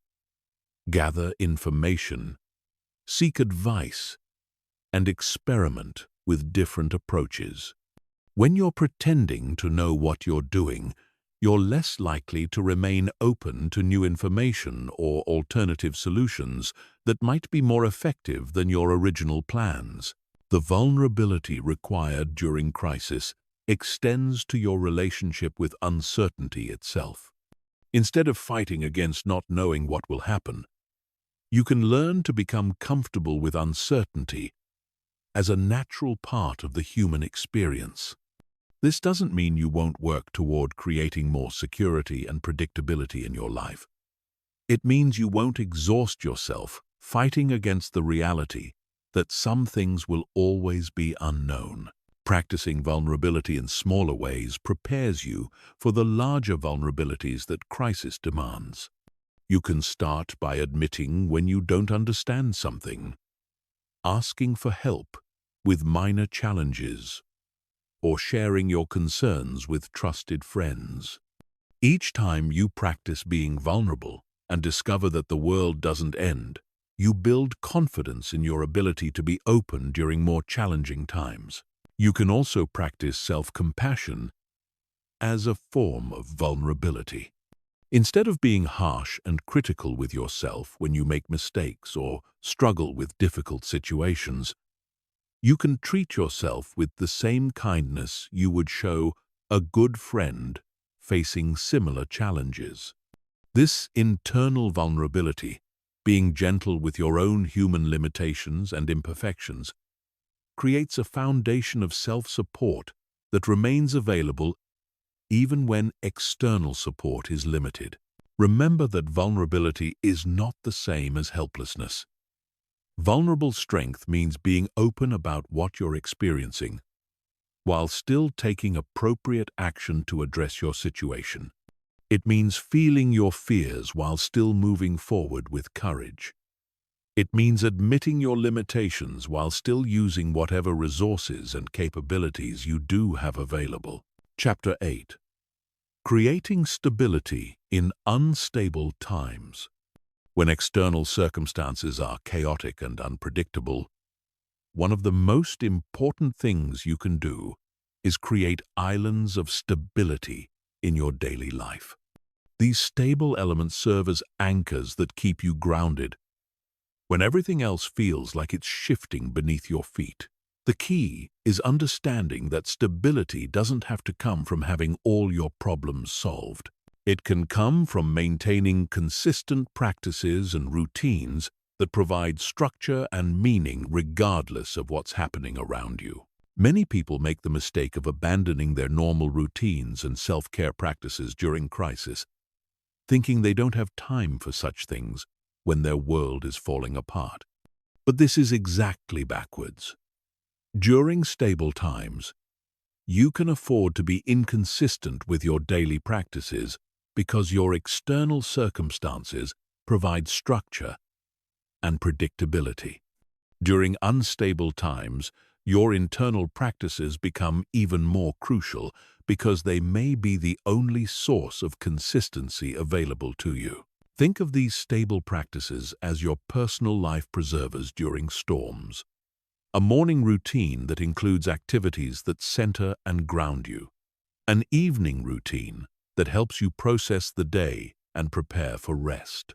gather information, seek advice, and experiment with different approaches. When you're pretending to know what you're doing, you're less likely to remain open to new information or alternative solutions that might be more effective than your original plans. The vulnerability required during crisis extends to your relationship with uncertainty itself. Instead of fighting against not knowing what will happen, you can learn to become comfortable with uncertainty as a natural part of the human experience. This doesn't mean you won't work toward creating more security and predictability in your life. It means you won't exhaust yourself fighting against the reality that some things will always be unknown. Practicing vulnerability in smaller ways prepares you for the larger vulnerabilities that crisis demands. You can start by admitting when you don't understand something, asking for help with minor challenges, or sharing your concerns with trusted friends. Each time you practice being vulnerable and discover that the world doesn't end, you build confidence in your ability to be open during more challenging times. You can also practice self-compassion as a form of vulnerability. Instead of being harsh and critical with yourself when you make mistakes or struggle with difficult situations, you can treat yourself with the same kindness you would show a good friend facing similar challenges. This internal vulnerability, being gentle with your own human limitations and imperfections, creates a foundation of self-support that remains available even when external support is limited. Remember that vulnerability is not the same as helplessness. Vulnerable strength means being open about what you're experiencing, while still taking appropriate action to address your situation. It means feeling your fears while still moving forward with courage. It means admitting your limitations while still using whatever resources and capabilities you do have available. Chapter 8. Creating stability in unstable times. When external circumstances are chaotic and unpredictable, one of the most important things you can do is create islands of stability in your daily life. These stable elements serve as anchors that keep you grounded when everything else feels like it's shifting beneath your feet. The key is understanding that stability doesn't have to come from having all your problems solved. It can come from maintaining consistent practices and routines that provide structure and meaning regardless of what's happening around you. Many people make the mistake of abandoning their normal routines and self-care practices during crisis, thinking they don't have time for such things when their world is falling apart. But this is exactly backwards. During stable times, you can afford to be inconsistent with your daily practices because your external circumstances provide structure and predictability. During unstable times, your internal practices become even more crucial because they may be the only source of consistency available to you. Think of these stable practices as your personal life preservers during storms. A morning routine that includes activities that center and ground you. An evening routine that helps you process the day and prepare for rest.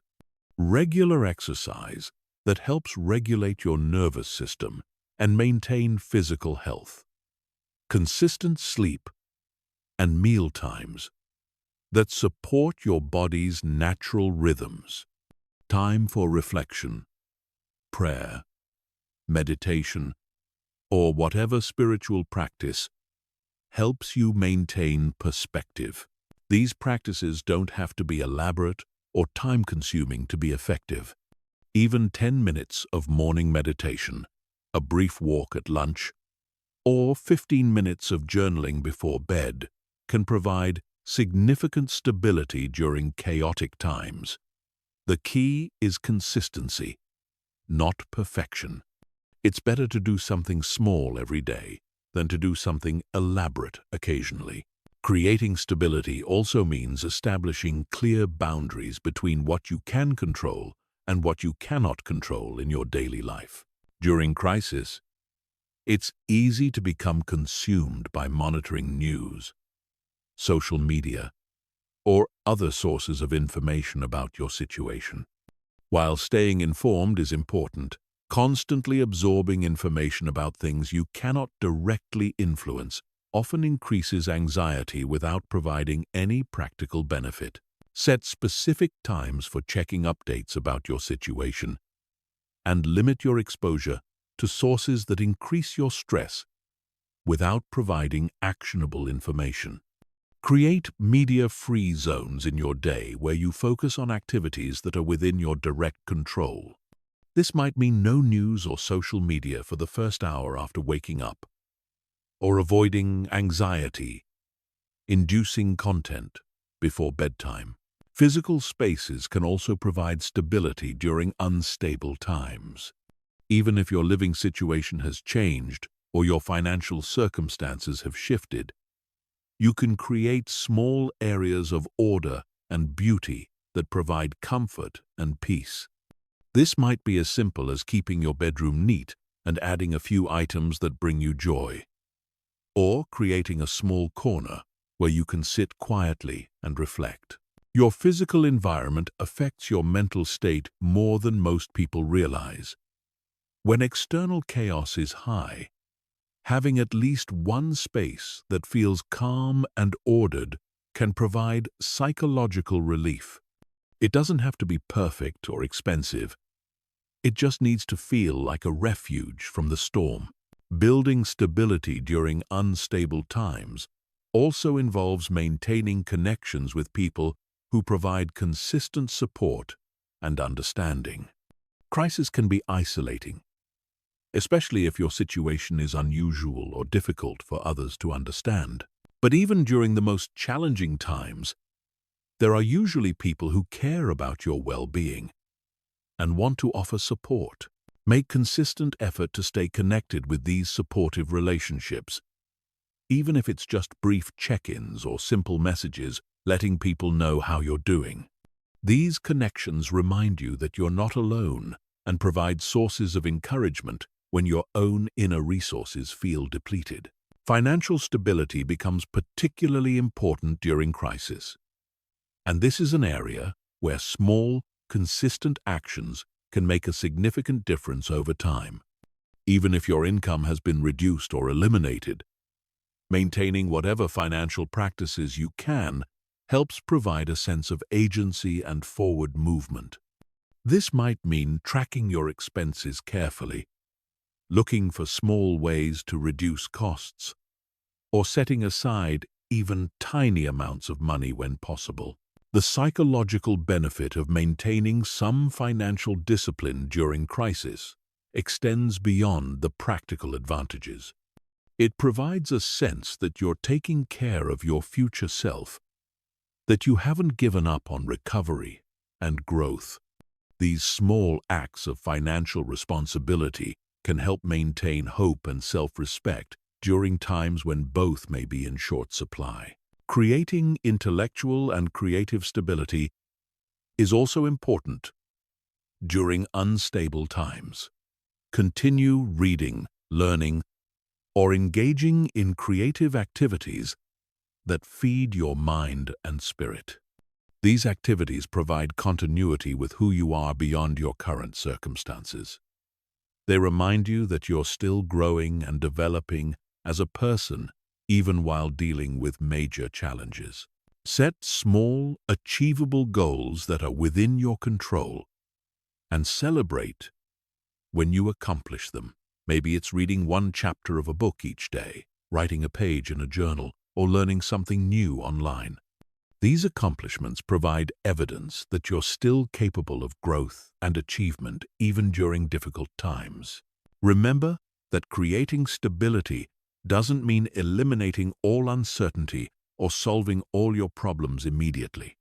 Regular exercise that helps regulate your nervous system and maintain physical health. Consistent sleep and meal times that support your body's natural rhythms. Time for reflection, prayer, meditation, or whatever spiritual practice helps you maintain perspective. These practices don't have to be elaborate or time-consuming to be effective. Even 10 minutes of morning meditation, a brief walk at lunch, or 15 minutes of journaling before bed can provide significant stability during chaotic times. The key is consistency, not perfection. It's better to do something small every day than to do something elaborate occasionally. Creating stability also means establishing clear boundaries between what you can control and what you cannot control in your daily life. During crisis, it's easy to become consumed by monitoring news, social media, or other sources of information about your situation. While staying informed is important, constantly absorbing information about things you cannot directly influence often increases anxiety without providing any practical benefit. Set specific times for checking updates about your situation and limit your exposure to sources that increase your stress without providing actionable information. Create media-free zones in your day where you focus on activities that are within your direct control. This might mean no news or social media for the first hour after waking up, or avoiding anxiety-inducing content before bedtime. Physical spaces can also provide stability during unstable times. Even if your living situation has changed or your financial circumstances have shifted, you can create small areas of order and beauty that provide comfort and peace. This might be as simple as keeping your bedroom neat and adding a few items that bring you joy, or creating a small corner where you can sit quietly and reflect. Your physical environment affects your mental state more than most people realize. When external chaos is high, having at least one space that feels calm and ordered can provide psychological relief. It doesn't have to be perfect or expensive. It just needs to feel like a refuge from the storm. Building stability during unstable times also involves maintaining connections with people who provide consistent support and understanding. Crisis can be isolating, especially if your situation is unusual or difficult for others to understand. But even during the most challenging times, there are usually people who care about your well-being and want to offer support. Make consistent effort to stay connected with these supportive relationships, even if it's just brief check-ins or simple messages letting people know how you're doing. These connections remind you that you're not alone and provide sources of encouragement when your own inner resources feel depleted. Financial stability becomes particularly important during crisis. And this is an area where small, consistent actions can make a significant difference over time. Even if your income has been reduced or eliminated, maintaining whatever financial practices you can helps provide a sense of agency and forward movement. This might mean tracking your expenses carefully, looking for small ways to reduce costs, or setting aside even tiny amounts of money when possible. The psychological benefit of maintaining some financial discipline during crisis extends beyond the practical advantages. It provides a sense that you're taking care of your future self, that you haven't given up on recovery and growth. These small acts of financial responsibility can help maintain hope and self-respect during times when both may be in short supply. Creating intellectual and creative stability is also important during unstable times. Continue reading, learning, or engaging in creative activities that feed your mind and spirit. These activities provide continuity with who you are beyond your current circumstances. They remind you that you're still growing and developing as a person, even while dealing with major challenges. Set small, achievable goals that are within your control and celebrate when you accomplish them. Maybe it's reading one chapter of a book each day, writing a page in a journal, or learning something new online. These accomplishments provide evidence that you're still capable of growth and achievement even during difficult times. Remember that creating stability doesn't mean eliminating all uncertainty or solving all your problems immediately.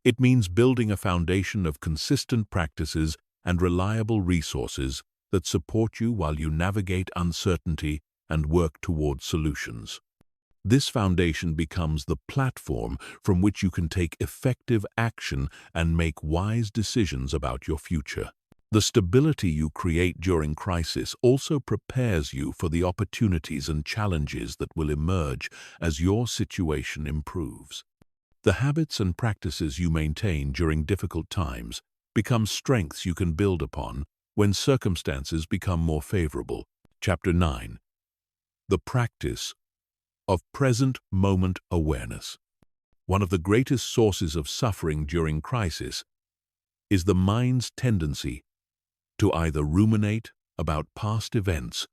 It means building a foundation of consistent practices and reliable resources that support you while you navigate uncertainty and work toward solutions. This foundation becomes the platform from which you can take effective action and make wise decisions about your future. The stability you create during crisis also prepares you for the opportunities and challenges that will emerge as your situation improves. The habits and practices you maintain during difficult times become strengths you can build upon when circumstances become more favorable. Chapter 9. The practice of present moment awareness. One of the greatest sources of suffering during crisis is the mind's tendency to either ruminate about past events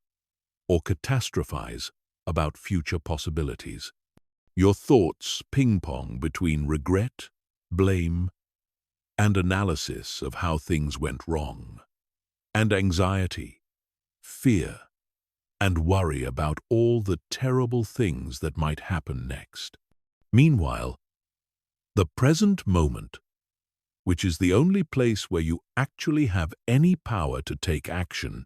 or catastrophize about future possibilities. Your thoughts ping-pong between regret, blame, and analysis of how things went wrong, and anxiety, fear, and worry about all the terrible things that might happen next. Meanwhile, the present moment, which is the only place where you actually have any power to take action,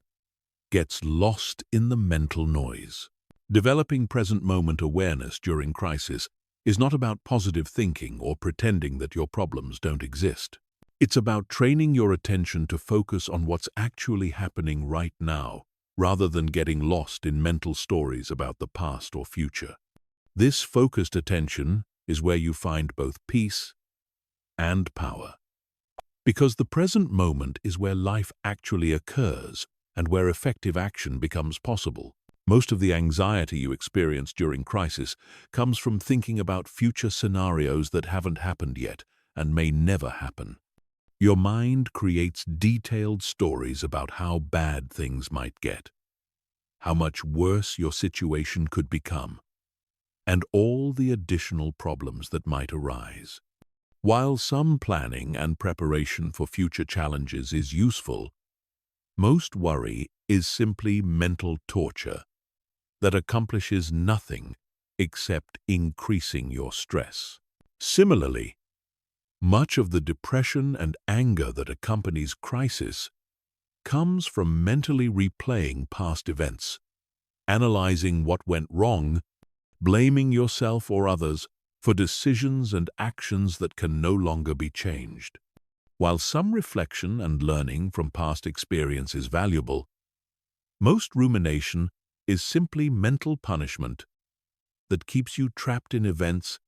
gets lost in the mental noise. Developing present moment awareness during crisis is not about positive thinking or pretending that your problems don't exist. It's about training your attention to focus on what's actually happening right now, rather than getting lost in mental stories about the past or future. This focused attention is where you find both peace and power. Because the present moment is where life actually occurs and where effective action becomes possible. Most of the anxiety you experience during crisis comes from thinking about future scenarios that haven't happened yet and may never happen. Your mind creates detailed stories about how bad things might get, how much worse your situation could become, and all the additional problems that might arise. While some planning and preparation for future challenges is useful, most worry is simply mental torture that accomplishes nothing except increasing your stress. Similarly, much of the depression and anger that accompanies crisis comes from mentally replaying past events, analyzing what went wrong, blaming yourself or others for decisions and actions that can no longer be changed. While some reflection and learning from past experience is valuable, most rumination is simply mental punishment that keeps you trapped in events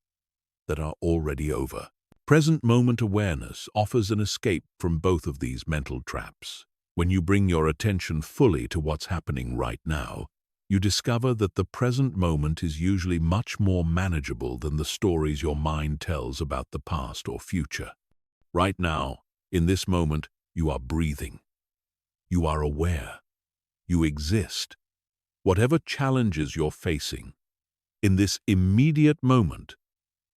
that are already over. Present moment awareness offers an escape from both of these mental traps. When you bring your attention fully to what's happening right now, you discover that the present moment is usually much more manageable than the stories your mind tells about the past or future. Right now, in this moment, you are breathing. You are aware. You exist. Whatever challenges you're facing, in this immediate moment,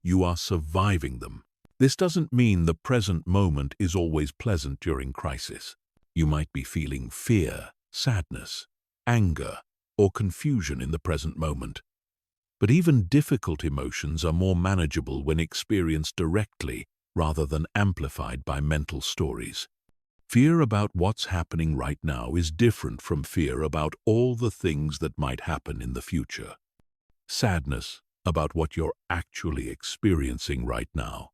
you are surviving them. This doesn't mean the present moment is always pleasant during crisis. You might be feeling fear, sadness, anger, or confusion in the present moment. But even difficult emotions are more manageable when experienced directly rather than amplified by mental stories. Fear about what's happening right now is different from fear about all the things that might happen in the future. Sadness about what you're actually experiencing right now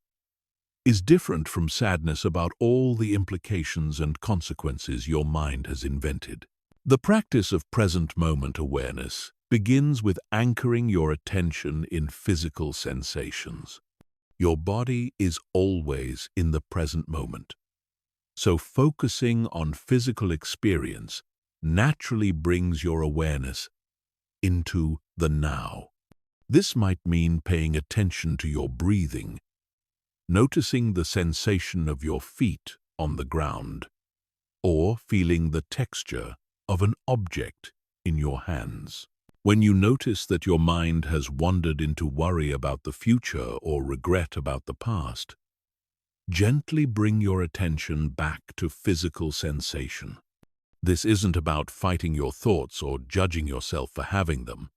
is different from sadness about all the implications and consequences your mind has invented. The practice of present moment awareness begins with anchoring your attention in physical sensations. Your body is always in the present moment. So focusing on physical experience naturally brings your awareness into the now. This might mean paying attention to your breathing, noticing the sensation of your feet on the ground, or feeling the texture of an object in your hands. When you notice that your mind has wandered into worry about the future or regret about the past, gently bring your attention back to physical sensation. This isn't about fighting your thoughts or judging yourself for having them.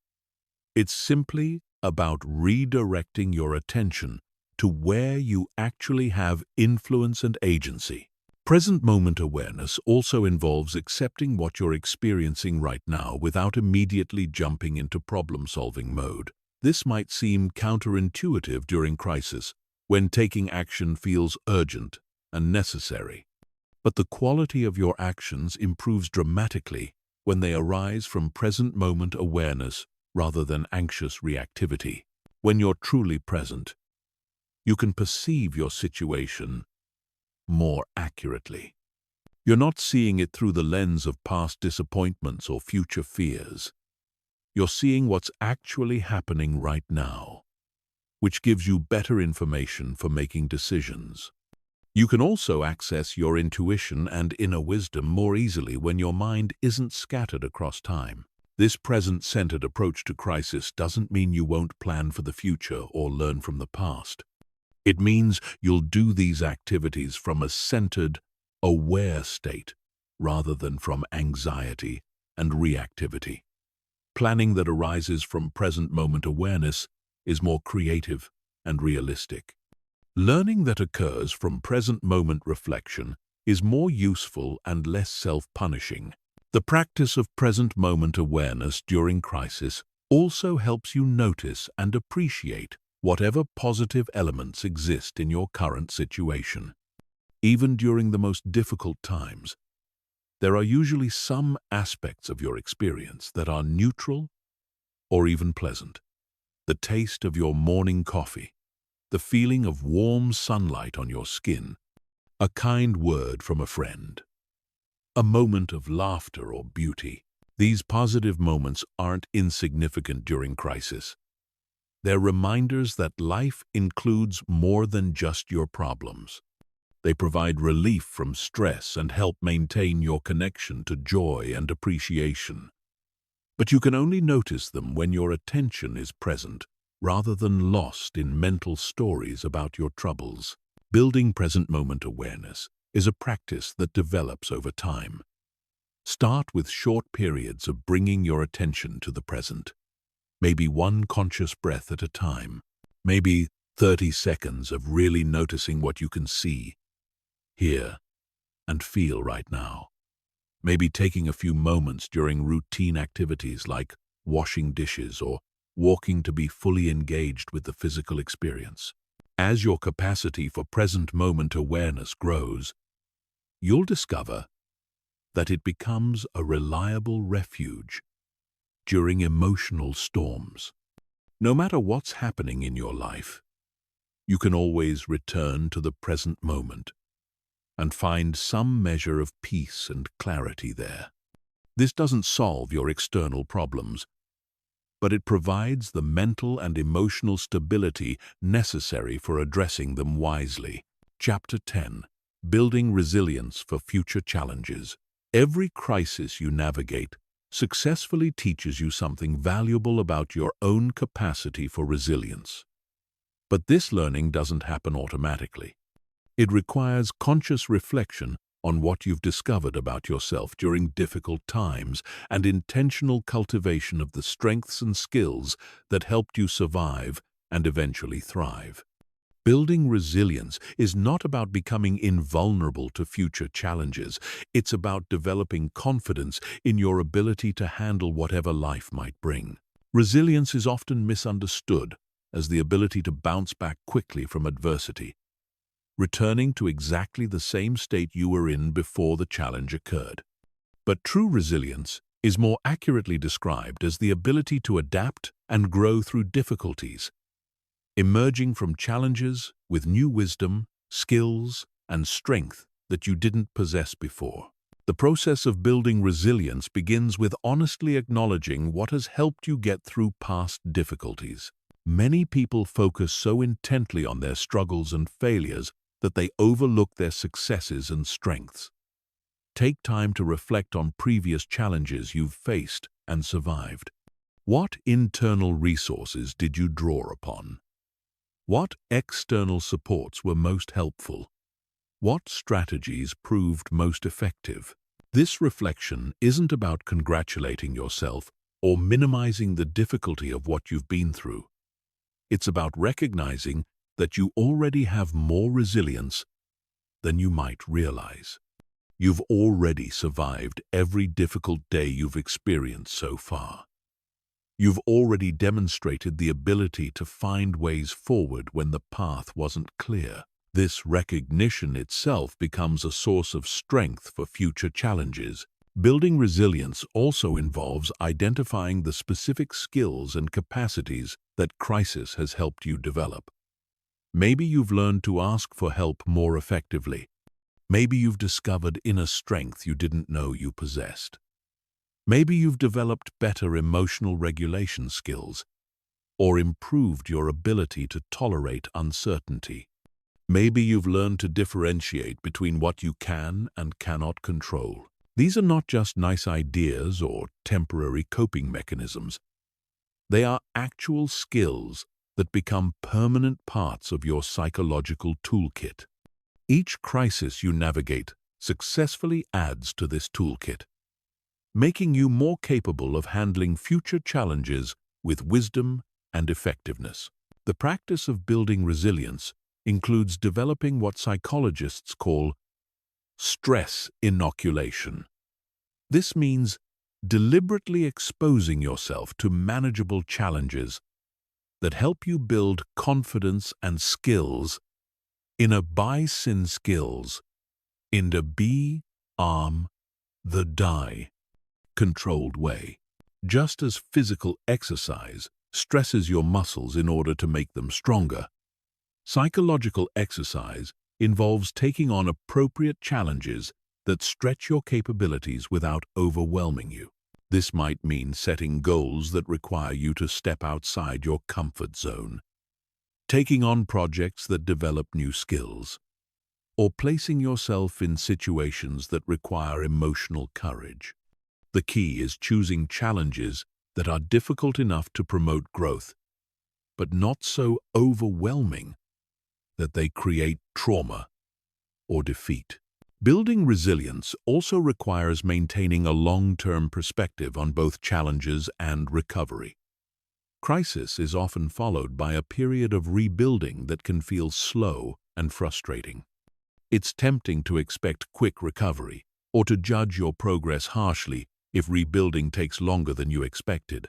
It's simply about redirecting your attention to where you actually have influence and agency. Present moment awareness also involves accepting what you're experiencing right now without immediately jumping into problem-solving mode. This might seem counterintuitive during crisis, when taking action feels urgent and necessary. But the quality of your actions improves dramatically when they arise from present moment awareness rather than anxious reactivity. When you're truly present, you can perceive your situation more accurately. You're not seeing it through the lens of past disappointments or future fears. You're seeing what's actually happening right now, which gives you better information for making decisions. You can also access your intuition and inner wisdom more easily when your mind isn't scattered across time. This present-centered approach to crisis doesn't mean you won't plan for the future or learn from the past. It means you'll do these activities from a centered, aware state rather than from anxiety and reactivity. Planning that arises from present moment awareness is more creative and realistic. Learning that occurs from present moment reflection is more useful and less self-punishing. The practice of present moment awareness during crisis also helps you notice and appreciate whatever positive elements exist in your current situation. Even during the most difficult times, there are usually some aspects of your experience that are neutral or even pleasant. The taste of your morning coffee, the feeling of warm sunlight on your skin, a kind word from a friend, a moment of laughter or beauty. These positive moments aren't insignificant during crisis. They're reminders that life includes more than just your problems. They provide relief from stress and help maintain your connection to joy and appreciation. But you can only notice them when your attention is present, rather than lost in mental stories about your troubles. Building present moment awareness is a practice that develops over time. Start with short periods of bringing your attention to the present. Maybe one conscious breath at a time. Maybe 30 seconds of really noticing what you can see, hear, and feel right now. Maybe taking a few moments during routine activities like washing dishes or walking to be fully engaged with the physical experience. As your capacity for present moment awareness grows, you'll discover that it becomes a reliable refuge during emotional storms. No matter what's happening in your life, you can always return to the present moment and find some measure of peace and clarity there. This doesn't solve your external problems, but it provides the mental and emotional stability necessary for addressing them wisely. Chapter 10. Building Resilience for Future Challenges. Every crisis you navigate successfully teaches you something valuable about your own capacity for resilience. But this learning doesn't happen automatically. It requires conscious reflection on what you've discovered about yourself during difficult times and intentional cultivation of the strengths and skills that helped you survive and eventually thrive. Building resilience is not about becoming invulnerable to future challenges. It's about developing confidence in your ability to handle whatever life might bring. Resilience is often misunderstood as the ability to bounce back quickly from adversity, returning to exactly the same state you were in before the challenge occurred. But true resilience is more accurately described as the ability to adapt and grow through difficulties, emerging from challenges with new wisdom, skills, and strength that you didn't possess before. The process of building resilience begins with honestly acknowledging what has helped you get through past difficulties. Many people focus so intently on their struggles and failures that they overlook their successes and strengths. Take time to reflect on previous challenges you've faced and survived. What internal resources did you draw upon? What external supports were most helpful? What strategies proved most effective? This reflection isn't about congratulating yourself or minimizing the difficulty of what you've been through. It's about recognizing that you already have more resilience than you might realize. You've already survived every difficult day you've experienced so far. You've already demonstrated the ability to find ways forward when the path wasn't clear. This recognition itself becomes a source of strength for future challenges. Building resilience also involves identifying the specific skills and capacities that crisis has helped you develop. Maybe you've learned to ask for help more effectively. Maybe you've discovered inner strength you didn't know you possessed. Maybe you've developed better emotional regulation skills or improved your ability to tolerate uncertainty. Maybe you've learned to differentiate between what you can and cannot control. These are not just nice ideas or temporary coping mechanisms. They are actual skills that become permanent parts of your psychological toolkit. Each crisis you navigate successfully adds to this toolkit, making you more capable of handling future challenges with wisdom and effectiveness. The practice of building resilience includes developing what psychologists call stress inoculation. This means deliberately exposing yourself to manageable challenges that help you build confidence and skills in a by-sin skills, in the be, arm, the die, controlled way. Just as physical exercise stresses your muscles in order to make them stronger, psychological exercise involves taking on appropriate challenges that stretch your capabilities without overwhelming you. This might mean setting goals that require you to step outside your comfort zone, taking on projects that develop new skills, or placing yourself in situations that require emotional courage. The key is choosing challenges that are difficult enough to promote growth, but not so overwhelming that they create trauma or defeat. Building resilience also requires maintaining a long-term perspective on both challenges and recovery. Crisis is often followed by a period of rebuilding that can feel slow and frustrating. It's tempting to expect quick recovery or to judge your progress harshly if rebuilding takes longer than you expected.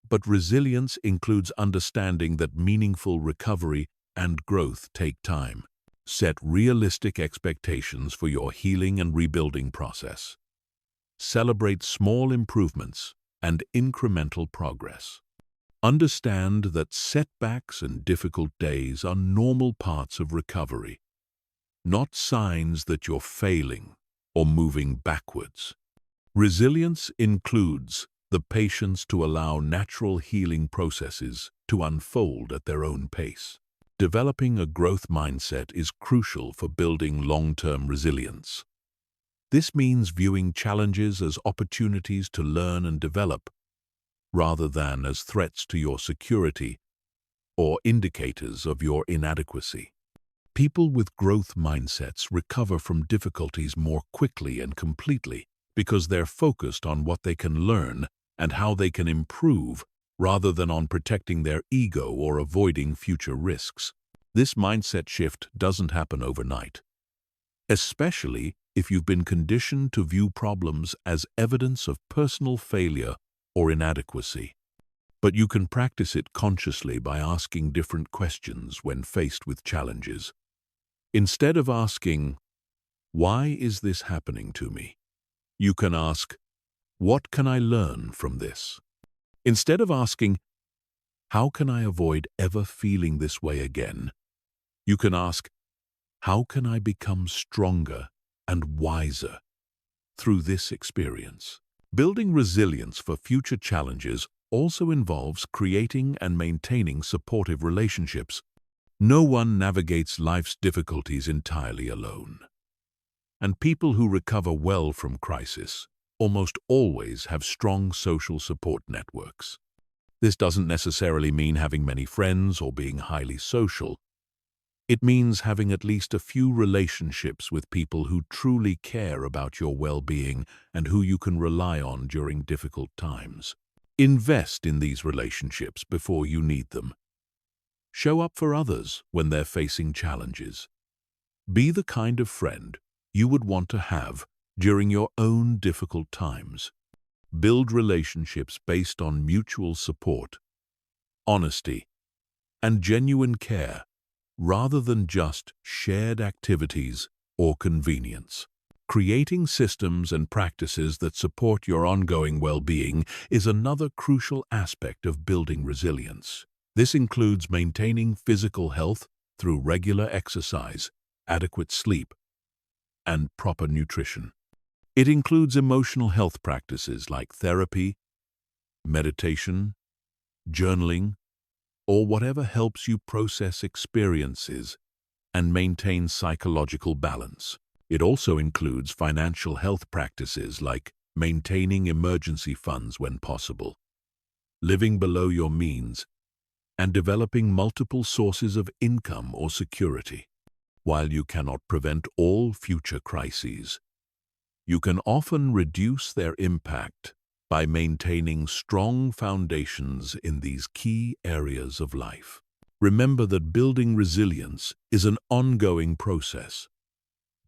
But resilience includes understanding that meaningful recovery and growth take time. Set realistic expectations for your healing and rebuilding process. Celebrate small improvements and incremental progress. Understand that setbacks and difficult days are normal parts of recovery, not signs that you're failing or moving backwards. Resilience includes the patience to allow natural healing processes to unfold at their own pace. Developing a growth mindset is crucial for building long-term resilience. This means viewing challenges as opportunities to learn and develop, rather than as threats to your security or indicators of your inadequacy. People with growth mindsets recover from difficulties more quickly and completely because they're focused on what they can learn and how they can improve, rather than on protecting their ego or avoiding future risks. This mindset shift doesn't happen overnight, especially if you've been conditioned to view problems as evidence of personal failure or inadequacy. But you can practice it consciously by asking different questions when faced with challenges. Instead of asking, "Why is this happening to me?" you can ask, "What can I learn from this?" Instead of asking, "How can I avoid ever feeling this way again?" you can ask, "How can I become stronger and wiser through this experience?" Building resilience for future challenges also involves creating and maintaining supportive relationships. No one navigates life's difficulties entirely alone. And people who recover well from crisis almost always have strong social support networks. This doesn't necessarily mean having many friends or being highly social. It means having at least a few relationships with people who truly care about your well-being and who you can rely on during difficult times. Invest in these relationships before you need them. Show up for others when they're facing challenges. Be the kind of friend you would want to have during your own difficult times. Build relationships based on mutual support, honesty, and genuine care, rather than just shared activities or convenience. Creating systems and practices that support your ongoing well-being is another crucial aspect of building resilience. This includes maintaining physical health through regular exercise, adequate sleep, and proper nutrition. It includes emotional health practices like therapy, meditation, journaling, or whatever helps you process experiences and maintain psychological balance. It also includes financial health practices like maintaining emergency funds when possible, living below your means, and developing multiple sources of income or security. While you cannot prevent all future crises, you can often reduce their impact by maintaining strong foundations in these key areas of life. Remember that building resilience is an ongoing process,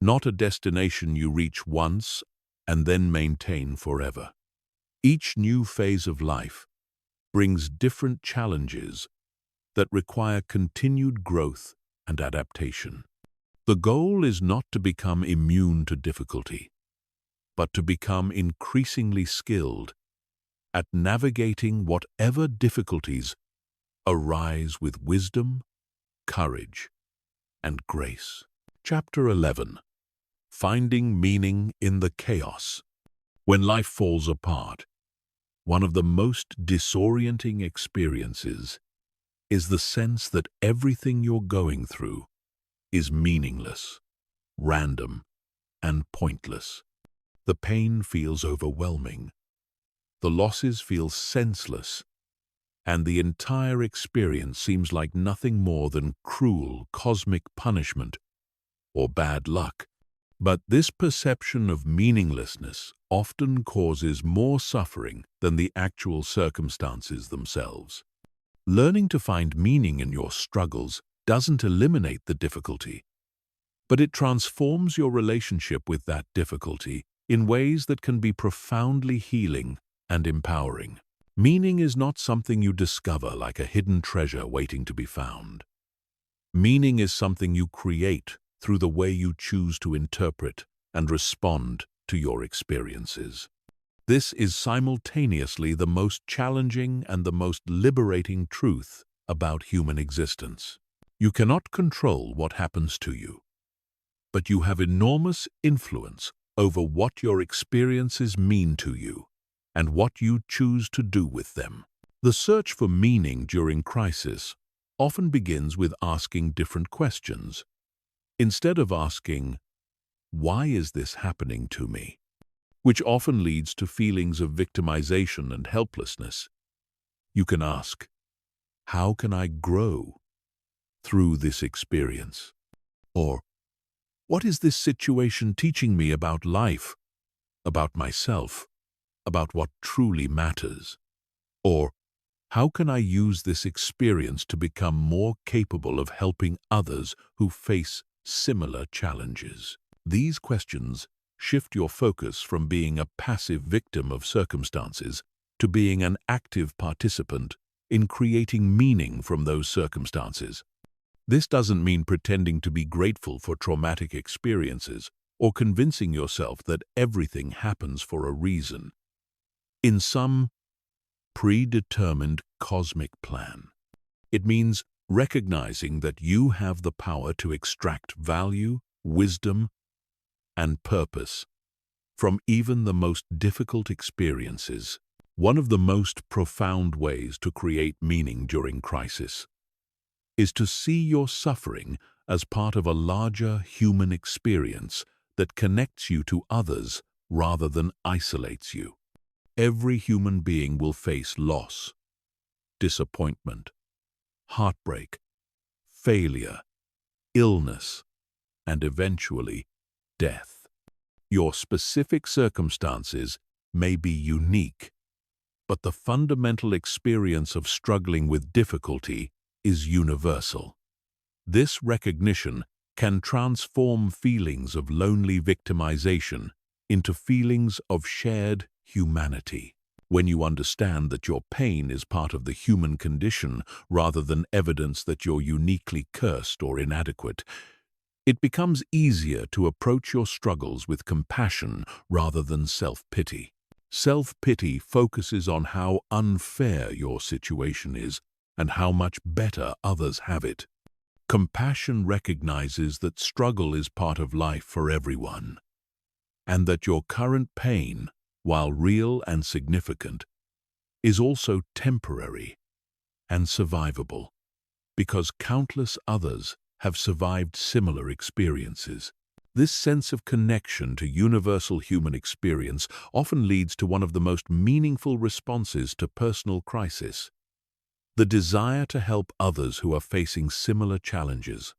not a destination you reach once and then maintain forever. Each new phase of life brings different challenges that require continued growth and adaptation. The goal is not to become immune to difficulty, but to become increasingly skilled at navigating whatever difficulties arise with wisdom, courage, and grace. Chapter 11. Finding Meaning in the Chaos. When life falls apart, one of the most disorienting experiences is the sense that everything you're going through is meaningless, random, and pointless. The pain feels overwhelming, the losses feel senseless, and the entire experience seems like nothing more than cruel cosmic punishment or bad luck. But this perception of meaninglessness often causes more suffering than the actual circumstances themselves. Learning to find meaning in your struggles doesn't eliminate the difficulty, but it transforms your relationship with that difficulty in ways that can be profoundly healing and empowering. Meaning is not something you discover like a hidden treasure waiting to be found. Meaning is something you create through the way you choose to interpret and respond to your experiences. This is simultaneously the most challenging and the most liberating truth about human existence. You cannot control what happens to you, but you have enormous influence over what your experiences mean to you and what you choose to do with them. The search for meaning during crisis often begins with asking different questions. Instead of asking, "Why is this happening to me?" which often leads to feelings of victimization and helplessness, you can ask, "How can I grow through this experience?" Or, "What is this situation teaching me about life, about myself, about what truly matters?" Or, "How can I use this experience to become more capable of helping others who face similar challenges?" These questions shift your focus from being a passive victim of circumstances to being an active participant in creating meaning from those circumstances. This doesn't mean pretending to be grateful for traumatic experiences or convincing yourself that everything happens for a reason, in some predetermined cosmic plan. It means recognizing that you have the power to extract value, wisdom, and purpose from even the most difficult experiences. One of the most profound ways to create meaning during crisis is to see your suffering as part of a larger human experience that connects you to others rather than isolates you. Every human being will face loss, disappointment, heartbreak, failure, illness, and eventually death. Your specific circumstances may be unique, but the fundamental experience of struggling with difficulty is universal. This recognition can transform feelings of lonely victimization into feelings of shared humanity. When you understand that your pain is part of the human condition rather than evidence that you're uniquely cursed or inadequate, it becomes easier to approach your struggles with compassion rather than self-pity. Self-pity focuses on how unfair your situation is and how much better others have it. Compassion recognizes that struggle is part of life for everyone, and that your current pain, while real and significant, is also temporary and survivable, because countless others have survived similar experiences. This sense of connection to universal human experience often leads to one of the most meaningful responses to personal crisis: the desire to help others who are facing similar challenges.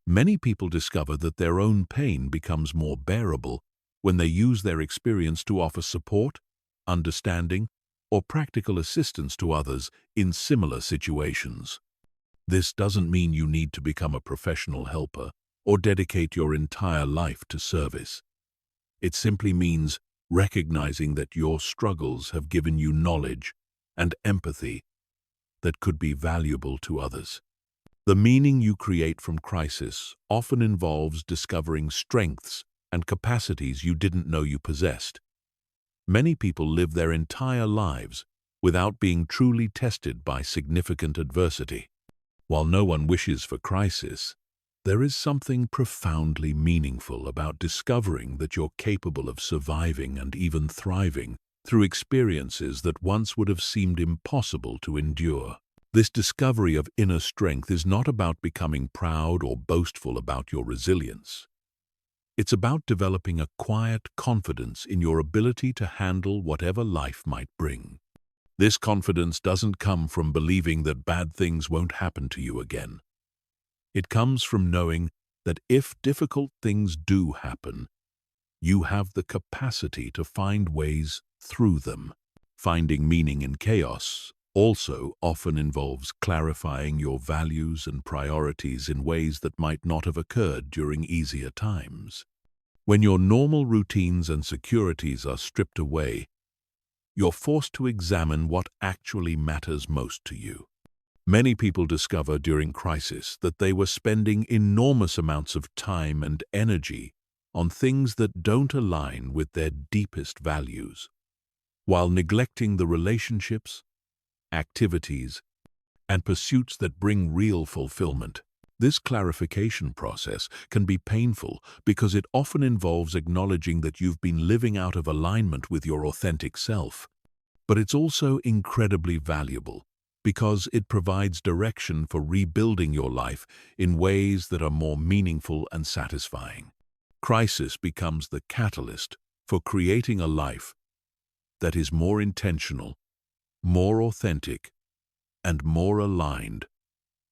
Many people discover that their own pain becomes more bearable when they use their experience to offer support, understanding, or practical assistance to others in similar situations. This doesn't mean you need to become a professional helper or dedicate your entire life to service. It simply means recognizing that your struggles have given you knowledge and empathy that could be valuable to others. The meaning you create from crisis often involves discovering strengths and capacities you didn't know you possessed. Many people live their entire lives without being truly tested by significant adversity. While no one wishes for crisis, there is something profoundly meaningful about discovering that you're capable of surviving and even thriving through experiences that once would have seemed impossible to endure. This discovery of inner strength is not about becoming proud or boastful about your resilience. It's about developing a quiet confidence in your ability to handle whatever life might bring. This confidence doesn't come from believing that bad things won't happen to you again. It comes from knowing that if difficult things do happen, you have the capacity to find ways through them. Finding meaning in chaos also often involves clarifying your values and priorities in ways that might not have occurred during easier times. When your normal routines and securities are stripped away, you're forced to examine what actually matters most to you. Many people discover during crisis that they were spending enormous amounts of time and energy on things that don't align with their deepest values, while neglecting the relationships, activities, and pursuits that bring real fulfillment. This clarification process can be painful because it often involves acknowledging that you've been living out of alignment with your authentic self. But it's also incredibly valuable because it provides direction for rebuilding your life in ways that are more meaningful and satisfying. Crisis becomes the catalyst for creating a life that is more intentional, more authentic, and more aligned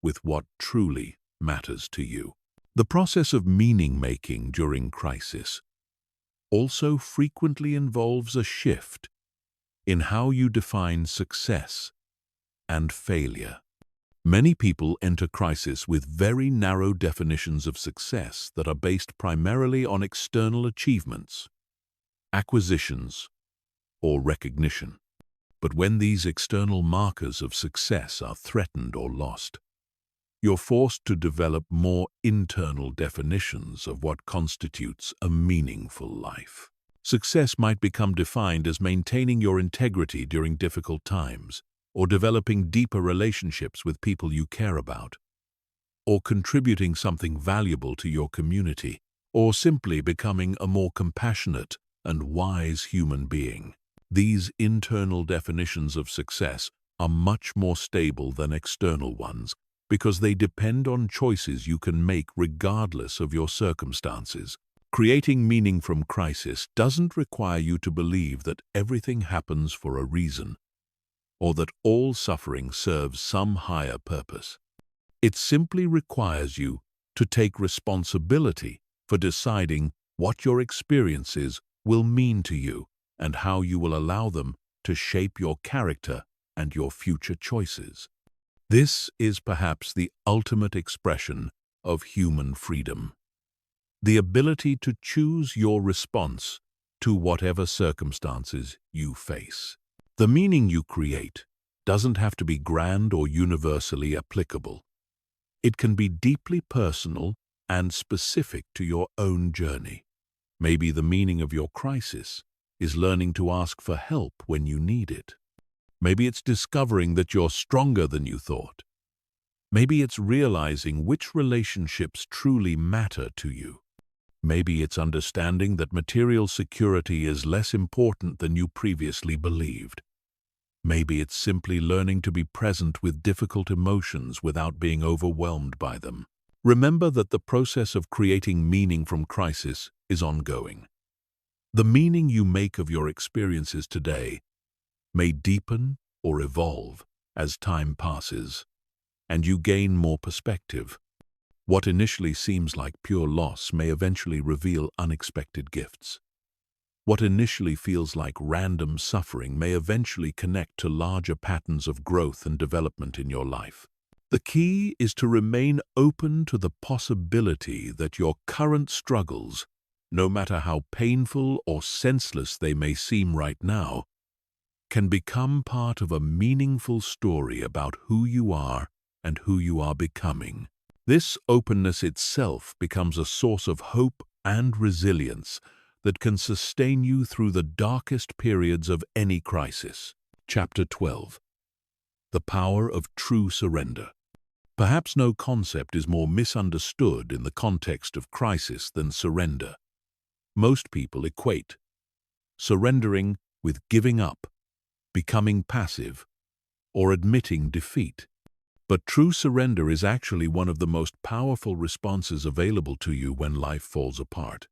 with what truly matters to you. The process of meaning-making during crisis also frequently involves a shift in how you define success and failure. Many people enter crisis with very narrow definitions of success that are based primarily on external achievements, acquisitions, or recognition. But when these external markers of success are threatened or lost, you're forced to develop more internal definitions of what constitutes a meaningful life. Success might become defined as maintaining your integrity during difficult times, or developing deeper relationships with people you care about, or contributing something valuable to your community, or simply becoming a more compassionate and wise human being. These internal definitions of success are much more stable than external ones because they depend on choices you can make regardless of your circumstances. Creating meaning from crisis doesn't require you to believe that everything happens for a reason, or that all suffering serves some higher purpose. It simply requires you to take responsibility for deciding what your experiences will mean to you and how you will allow them to shape your character and your future choices. This is perhaps the ultimate expression of human freedom. The ability to choose your response to whatever circumstances you face. The meaning you create doesn't have to be grand or universally applicable. It can be deeply personal and specific to your own journey. Maybe the meaning of your crisis is learning to ask for help when you need it. Maybe it's discovering that you're stronger than you thought. Maybe it's realizing which relationships truly matter to you. Maybe it's understanding that material security is less important than you previously believed. Maybe it's simply learning to be present with difficult emotions without being overwhelmed by them. Remember that the process of creating meaning from crisis is ongoing. The meaning you make of your experiences today may deepen or evolve as time passes, and you gain more perspective. What initially seems like pure loss may eventually reveal unexpected gifts. What initially feels like random suffering may eventually connect to larger patterns of growth and development in your life. The key is to remain open to the possibility that your current struggles, no matter how painful or senseless they may seem right now, can become part of a meaningful story about who you are and who you are becoming. This openness itself becomes a source of hope and resilience that can sustain you through the darkest periods of any crisis. Chapter 12. The Power of True Surrender. Perhaps no concept is more misunderstood in the context of crisis than surrender. Most people equate surrendering with giving up, becoming passive, or admitting defeat. But true surrender is actually one of the most powerful responses available to you when life falls apart.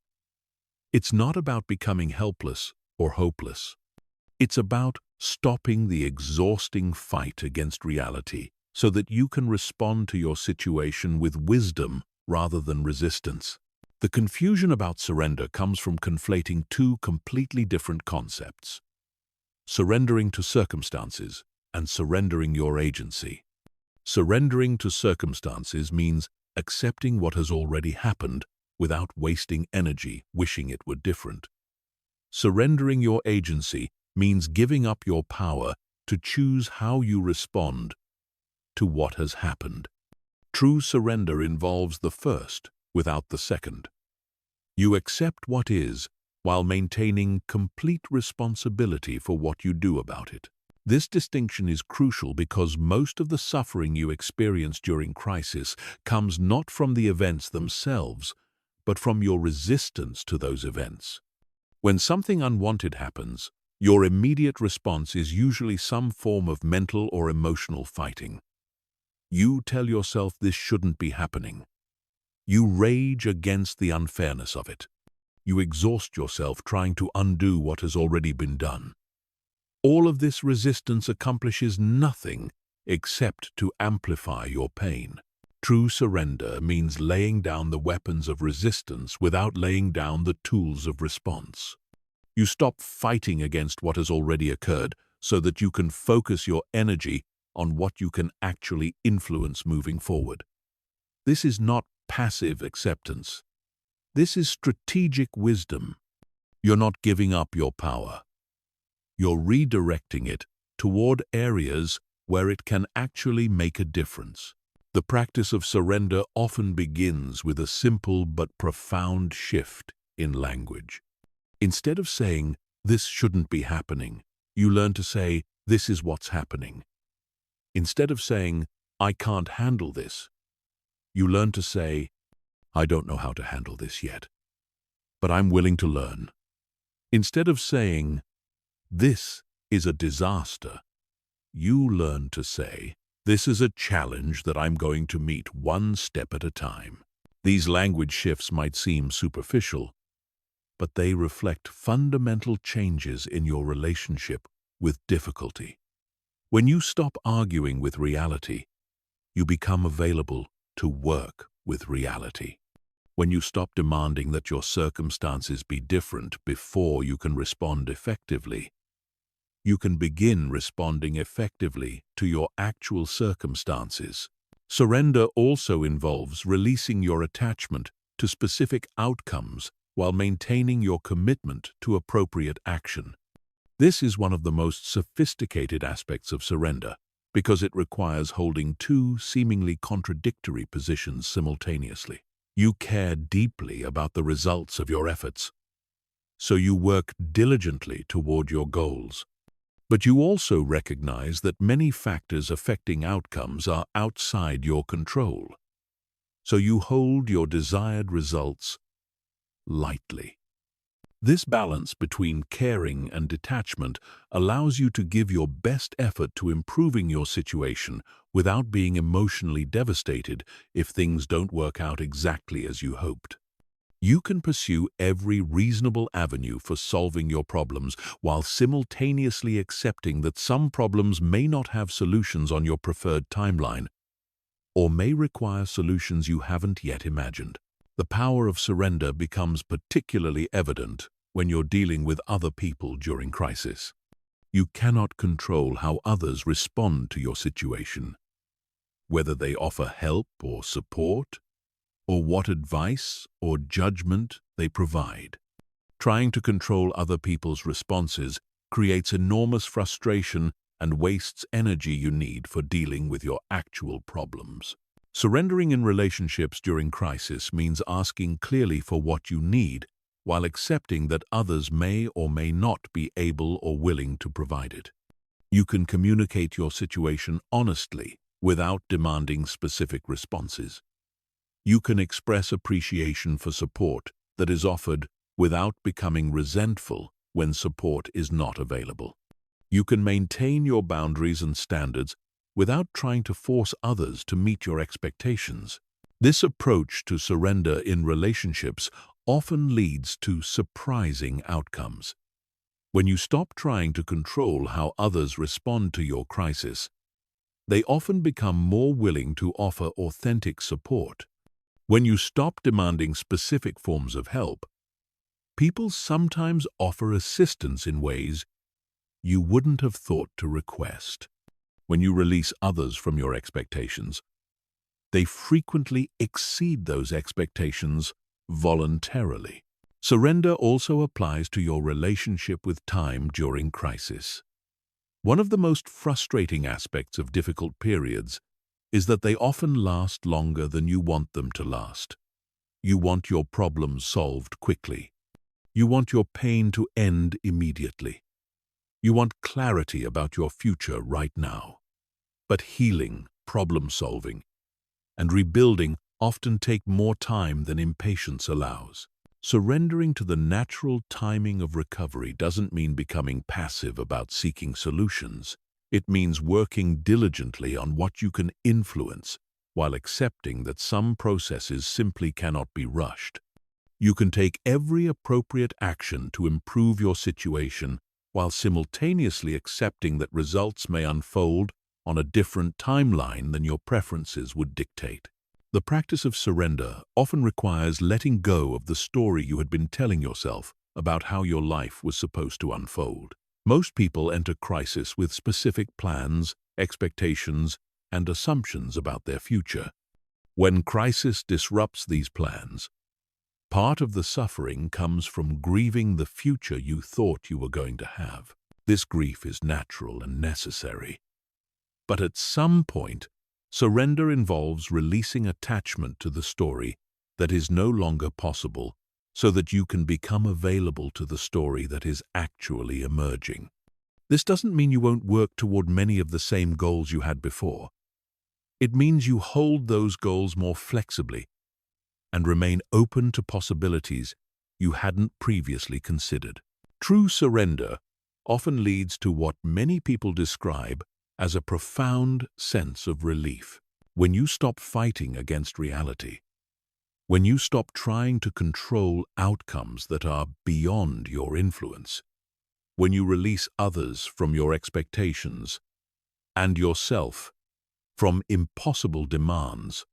It's not about becoming helpless or hopeless. It's about stopping the exhausting fight against reality so that you can respond to your situation with wisdom rather than resistance. The confusion about surrender comes from conflating two completely different concepts: surrendering to circumstances and surrendering your agency. Surrendering to circumstances means accepting what has already happened without wasting energy wishing it were different. Surrendering your agency means giving up your power to choose how you respond to what has happened. True surrender involves the first without the second. You accept what is while maintaining complete responsibility for what you do about it. This distinction is crucial because most of the suffering you experience during crisis comes not from the events themselves, but from your resistance to those events. When something unwanted happens, Your immediate response is usually some form of mental or emotional fighting. You tell yourself this shouldn't be happening. You rage against the unfairness of it. You exhaust yourself trying to undo what has already been done. All of this resistance accomplishes nothing except to amplify your pain. True surrender means laying down the weapons of resistance without laying down the tools of response. You stop fighting against what has already occurred so that you can focus your energy on what you can actually influence moving forward. This is not passive acceptance. This is strategic wisdom. You're not giving up your power. You're redirecting it toward areas where it can actually make a difference. The practice of surrender often begins with a simple but profound shift in language. Instead of saying, "This shouldn't be happening," you learn to say, "This is what's happening." Instead of saying, "I can't handle this," you learn to say, "I don't know how to handle this yet, but I'm willing to learn." Instead of saying, "This is a disaster," you learn to say, "This is a challenge that I'm going to meet one step at a time." These language shifts might seem superficial, but they reflect fundamental changes in your relationship with difficulty. When you stop arguing with reality, you become available to work with reality. When you stop demanding that your circumstances be different before you can respond effectively, you can begin responding effectively to your actual circumstances. Surrender also involves releasing your attachment to specific outcomes while maintaining your commitment to appropriate action. This is one of the most sophisticated aspects of surrender because it requires holding two seemingly contradictory positions simultaneously. You care deeply about the results of your efforts, so you work diligently toward your goals. But you also recognize that many factors affecting outcomes are outside your control, so you hold your desired results lightly. This balance between caring and detachment allows you to give your best effort to improving your situation without being emotionally devastated if things don't work out exactly as you hoped. You can pursue every reasonable avenue for solving your problems while simultaneously accepting that some problems may not have solutions on your preferred timeline or may require solutions you haven't yet imagined. The power of surrender becomes particularly evident when you're dealing with other people during crisis. You cannot control how others respond to your situation, whether they offer help or support, or what advice or judgment they provide. Trying to control other people's responses creates enormous frustration and wastes energy you need for dealing with your actual problems. Surrendering in relationships during crisis means asking clearly for what you need while accepting that others may or may not be able or willing to provide it. You can communicate your situation honestly without demanding specific responses. You can express appreciation for support that is offered without becoming resentful when support is not available. You can maintain your boundaries and standards without trying to force others to meet your expectations. This approach to surrender in relationships often leads to surprising outcomes. When you stop trying to control how others respond to your crisis, they often become more willing to offer authentic support. When you stop demanding specific forms of help, people sometimes offer assistance in ways you wouldn't have thought to request. When you release others from your expectations, they frequently exceed those expectations voluntarily. Surrender also applies to your relationship with time during crisis. One of the most frustrating aspects of difficult periods is that they often last longer than you want them to last. You want your problems solved quickly. You want your pain to end immediately. You want clarity about your future right now. But healing, problem-solving, and rebuilding often take more time than impatience allows. Surrendering to the natural timing of recovery doesn't mean becoming passive about seeking solutions. It means working diligently on what you can influence, while accepting that some processes simply cannot be rushed. You can take every appropriate action to improve your situation while simultaneously accepting that results may unfold on a different timeline than your preferences would dictate. The practice of surrender often requires letting go of the story you had been telling yourself about how your life was supposed to unfold. Most people enter crisis with specific plans, expectations, and assumptions about their future. When crisis disrupts these plans, part of the suffering comes from grieving the future you thought you were going to have. This grief is natural and necessary. But at some point, surrender involves releasing attachment to the story that is no longer possible so that you can become available to the story that is actually emerging. This doesn't mean you won't work toward many of the same goals you had before. It means you hold those goals more flexibly and remain open to possibilities you hadn't previously considered. True surrender often leads to what many people describe as a profound sense of relief. When you stop fighting against reality, when you stop trying to control outcomes that are beyond your influence, when you release others from your expectations and yourself from impossible demands,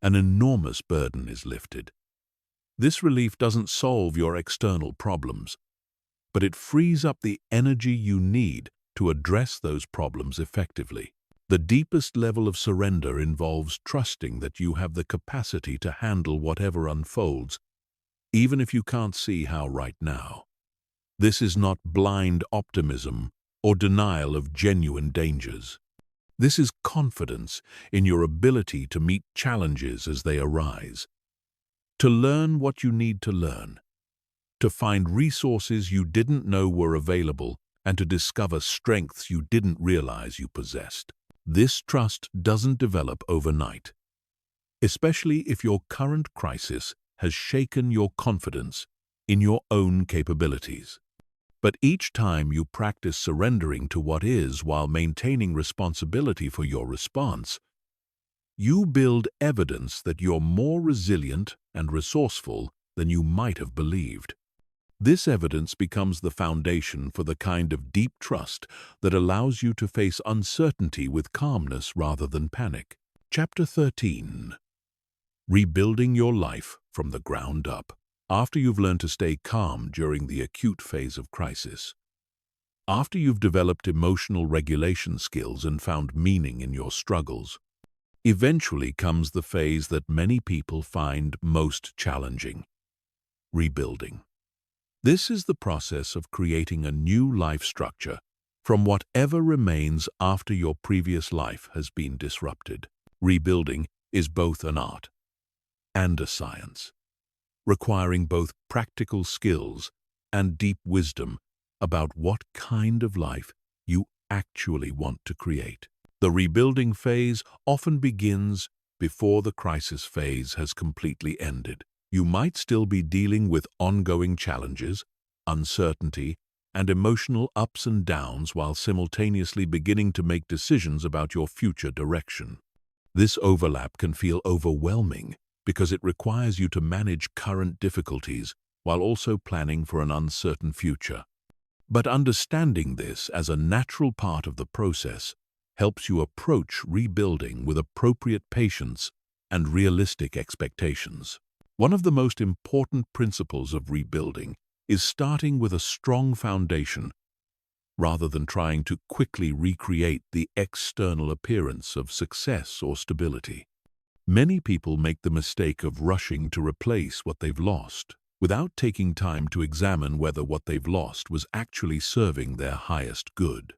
an enormous burden is lifted. This relief doesn't solve your external problems, but it frees up the energy you need to address those problems effectively. The deepest level of surrender involves trusting that you have the capacity to handle whatever unfolds, even if you can't see how right now. This is not blind optimism or denial of genuine dangers. This is confidence in your ability to meet challenges as they arise, to learn what you need to learn, to find resources you didn't know were available, and to discover strengths you didn't realize you possessed. This trust doesn't develop overnight, especially if your current crisis has shaken your confidence in your own capabilities. But each time you practice surrendering to what is while maintaining responsibility for your response, you build evidence that you're more resilient and resourceful than you might have believed. This evidence becomes the foundation for the kind of deep trust that allows you to face uncertainty with calmness rather than panic. Chapter 13. Rebuilding your life from the ground up. After you've learned to stay calm during the acute phase of crisis, after you've developed emotional regulation skills and found meaning in your struggles, eventually comes the phase that many people find most challenging: rebuilding. This is the process of creating a new life structure from whatever remains after your previous life has been disrupted. Rebuilding is both an art and a science, requiring both practical skills and deep wisdom about what kind of life you actually want to create. The rebuilding phase often begins before the crisis phase has completely ended. You might still be dealing with ongoing challenges, uncertainty, and emotional ups and downs while simultaneously beginning to make decisions about your future direction. This overlap can feel overwhelming because it requires you to manage current difficulties while also planning for an uncertain future. But understanding this as a natural part of the process helps you approach rebuilding with appropriate patience and realistic expectations. One of the most important principles of rebuilding is starting with a strong foundation rather than trying to quickly recreate the external appearance of success or stability. Many people make the mistake of rushing to replace what they've lost without taking time to examine whether what they've lost was actually serving their highest good.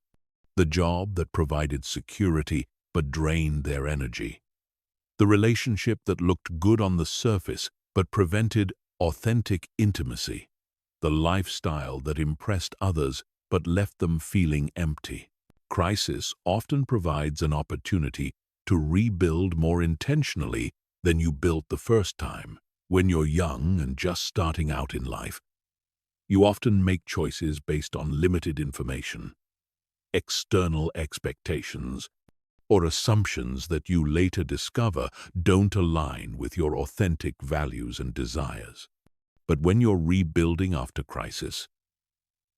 The job that provided security but drained their energy. The relationship that looked good on the surface but prevented authentic intimacy. The lifestyle that impressed others but left them feeling empty. Crisis often provides an opportunity to rebuild more intentionally than you built the first time. When you're young and just starting out in life, you often make choices based on limited information, external expectations, or assumptions that you later discover don't align with your authentic values and desires. But when you're rebuilding after crisis,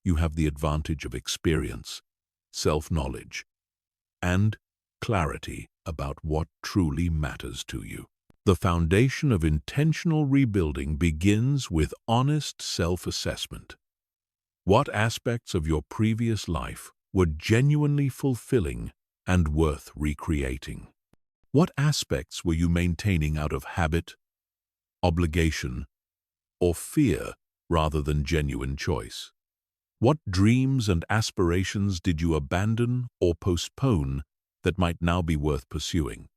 you have the advantage of experience, self-knowledge, and clarity about what truly matters to you. The foundation of intentional rebuilding begins with honest self-assessment. What aspects of your previous life were genuinely fulfilling and worth recreating? What aspects were you maintaining out of habit, obligation, or fear rather than genuine choice? What dreams and aspirations did you abandon or postpone that might now be worth pursuing?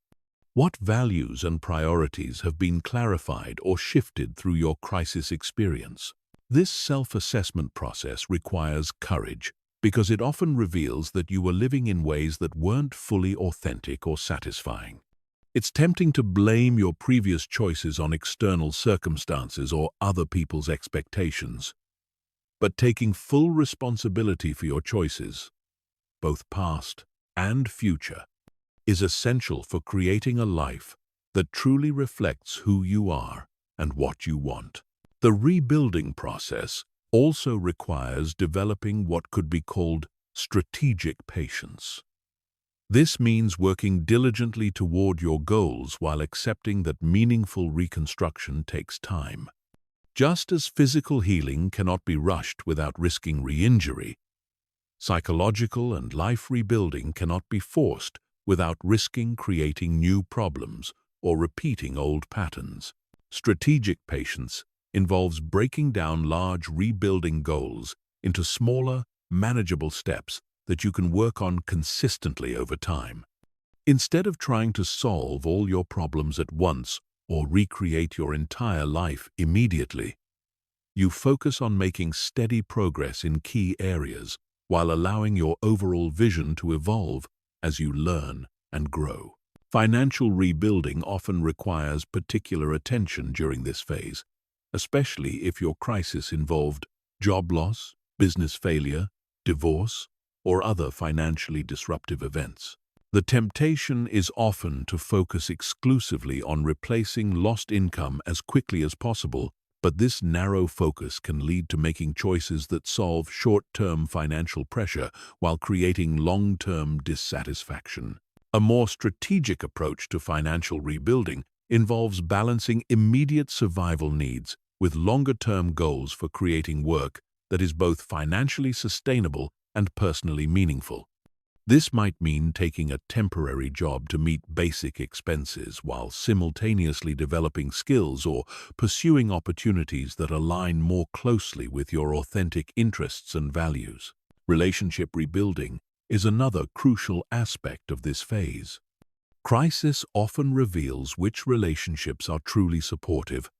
What values and priorities have been clarified or shifted through your crisis experience? This self-assessment process requires courage because it often reveals that you were living in ways that weren't fully authentic or satisfying. It's tempting to blame your previous choices on external circumstances or other people's expectations. But taking full responsibility for your choices, both past and future, is essential for creating a life that truly reflects who you are and what you want. The rebuilding process also requires developing what could be called strategic patience. This means working diligently toward your goals while accepting that meaningful reconstruction takes time. Just as physical healing cannot be rushed without risking re-injury, psychological and life rebuilding cannot be forced without risking creating new problems or repeating old patterns. Strategic patience involves breaking down large rebuilding goals into smaller, manageable steps that you can work on consistently over time. Instead of trying to solve all your problems at once or recreate your entire life immediately, you focus on making steady progress in key areas while allowing your overall vision to evolve as you learn and grow. Financial rebuilding often requires particular attention during this phase, especially if your crisis involved job loss, business failure, divorce, or other financially disruptive events. The temptation is often to focus exclusively on replacing lost income as quickly as possible, but this narrow focus can lead to making choices that solve short-term financial pressure while creating long-term dissatisfaction. A more strategic approach to financial rebuilding involves balancing immediate survival needs with longer-term goals for creating work that is both financially sustainable and personally meaningful. This might mean taking a temporary job to meet basic expenses while simultaneously developing skills or pursuing opportunities that align more closely with your authentic interests and values. Relationship rebuilding is another crucial aspect of this phase. Crisis often reveals which relationships are truly supportive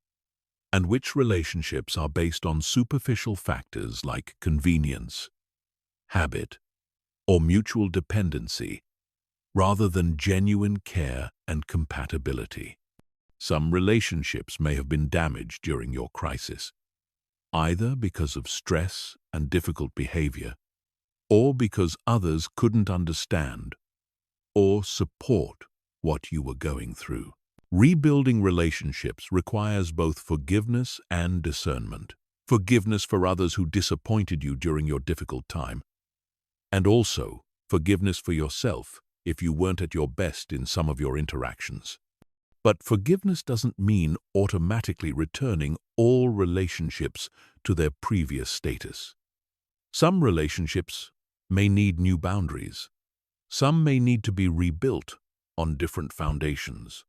and which relationships are based on superficial factors like convenience, habit, or mutual dependency, rather than genuine care and compatibility. Some relationships may have been damaged during your crisis, either because of stress and difficult behavior, or because others couldn't understand or support what you were going through. Rebuilding relationships requires both forgiveness and discernment. Forgiveness for others who disappointed you during your difficult time, and also forgiveness for yourself if you weren't at your best in some of your interactions. But forgiveness doesn't mean automatically returning all relationships to their previous status. Some relationships may need new boundaries. Some may need to be rebuilt on different foundations.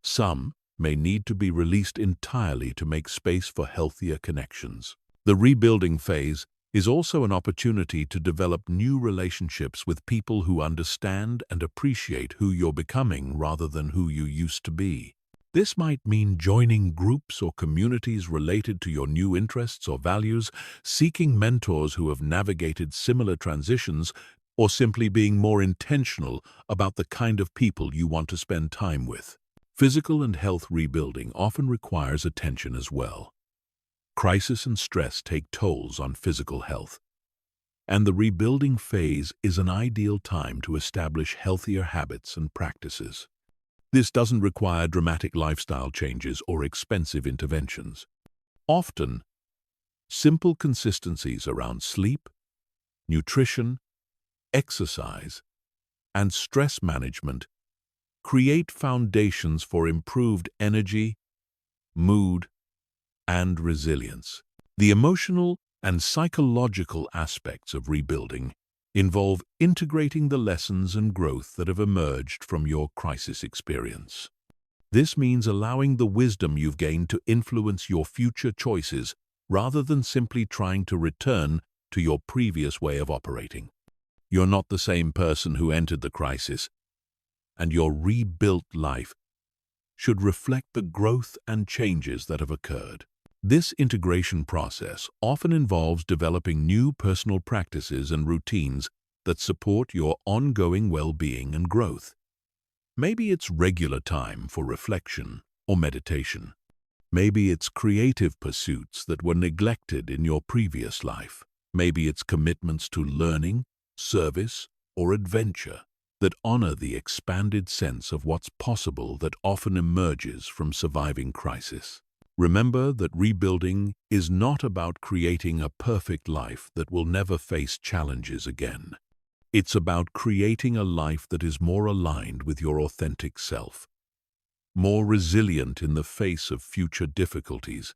Some may need to be released entirely to make space for healthier connections. The rebuilding phase is also an opportunity to develop new relationships with people who understand and appreciate who you're becoming rather than who you used to be. This might mean joining groups or communities related to your new interests or values, seeking mentors who have navigated similar transitions, or simply being more intentional about the kind of people you want to spend time with. Physical and health rebuilding often requires attention as well. Crisis and stress take tolls on physical health, and the rebuilding phase is an ideal time to establish healthier habits and practices. This doesn't require dramatic lifestyle changes or expensive interventions. Often, simple consistencies around sleep, nutrition, exercise, and stress management create foundations for improved energy, mood, and resilience. The emotional and psychological aspects of rebuilding involve integrating the lessons and growth that have emerged from your crisis experience. This means allowing the wisdom you've gained to influence your future choices rather than simply trying to return to your previous way of operating. You're not the same person who entered the crisis, and your rebuilt life should reflect the growth and changes that have occurred. This integration process often involves developing new personal practices and routines that support your ongoing well-being and growth. Maybe it's regular time for reflection or meditation. Maybe it's creative pursuits that were neglected in your previous life. Maybe it's commitments to learning, service, or adventure that honor the expanded sense of what's possible that often emerges from surviving crisis. Remember that rebuilding is not about creating a perfect life that will never face challenges again. It's about creating a life that is more aligned with your authentic self, more resilient in the face of future difficulties,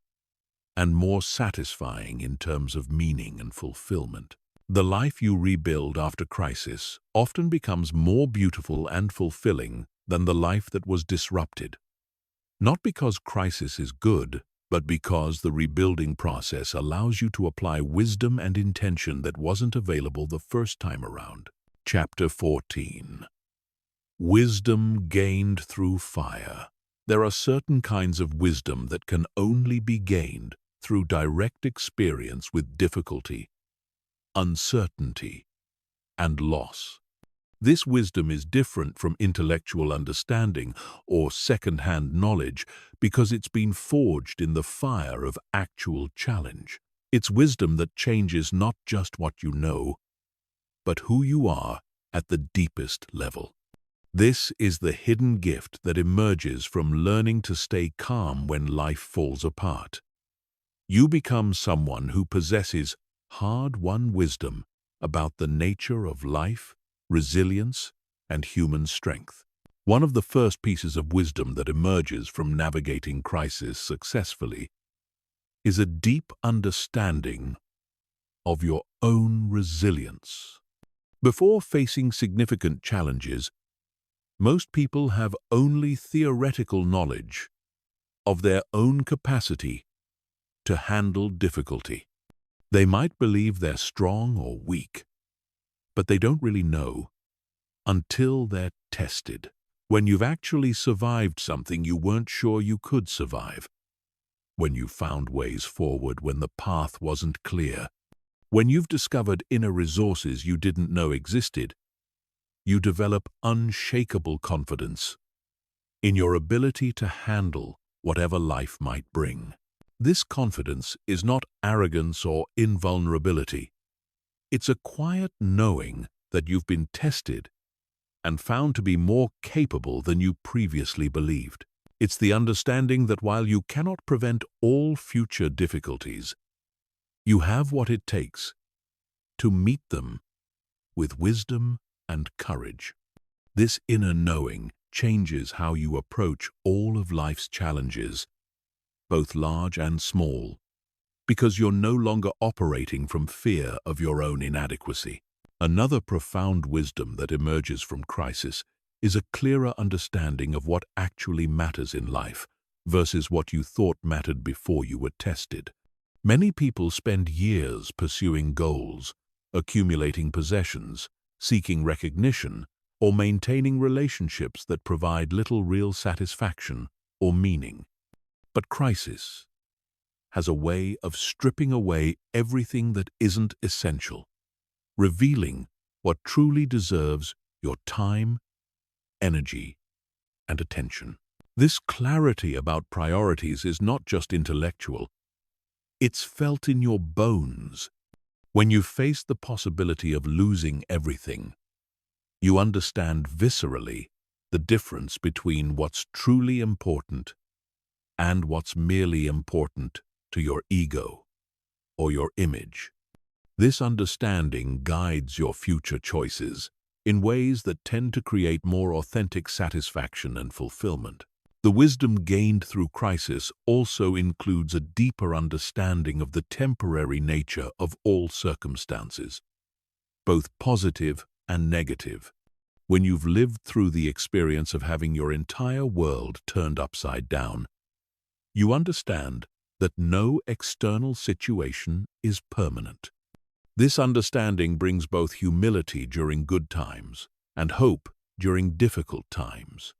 and more satisfying in terms of meaning and fulfillment. The life you rebuild after crisis often becomes more beautiful and fulfilling than the life that was disrupted. Not because crisis is good, but because the rebuilding process allows you to apply wisdom and intention that wasn't available the first time around. Chapter 14. Wisdom gained through fire. There are certain kinds of wisdom that can only be gained through direct experience with difficulty, uncertainty, and loss. This wisdom is different from intellectual understanding or second-hand knowledge because it's been forged in the fire of actual challenge. It's wisdom that changes not just what you know, but who you are at the deepest level. This is the hidden gift that emerges from learning to stay calm when life falls apart. You become someone who possesses hard-won wisdom about the nature of life, resilience, and human strength. One of the first pieces of wisdom that emerges from navigating crisis successfully is a deep understanding of your own resilience. Before facing significant challenges, most people have only theoretical knowledge of their own capacity to handle difficulty. They might believe they're strong or weak, but they don't really know until they're tested. When you've actually survived something you weren't sure you could survive, when you found ways forward when the path wasn't clear, when you've discovered inner resources you didn't know existed, you develop unshakable confidence in your ability to handle whatever life might bring. This confidence is not arrogance or invulnerability. It's a quiet knowing that you've been tested and found to be more capable than you previously believed. It's the understanding that while you cannot prevent all future difficulties, you have what it takes to meet them with wisdom and courage. This inner knowing changes how you approach all of life's challenges, both large and small, because you're no longer operating from fear of your own inadequacy. Another profound wisdom that emerges from crisis is a clearer understanding of what actually matters in life versus what you thought mattered before you were tested. Many people spend years pursuing goals, accumulating possessions, seeking recognition, or maintaining relationships that provide little real satisfaction or meaning. But crisis has a way of stripping away everything that isn't essential, revealing what truly deserves your time, energy, and attention. This clarity about priorities is not just intellectual, it's felt in your bones. When you face the possibility of losing everything, you understand viscerally the difference between what's truly important and what's merely important to your ego or your image. This understanding guides your future choices in ways that tend to create more authentic satisfaction and fulfillment. The wisdom gained through crisis also includes a deeper understanding of the temporary nature of all circumstances, both positive and negative. When you've lived through the experience of having your entire world turned upside down, you understand that no external situation is permanent. This understanding brings both humility during good times and hope during difficult times.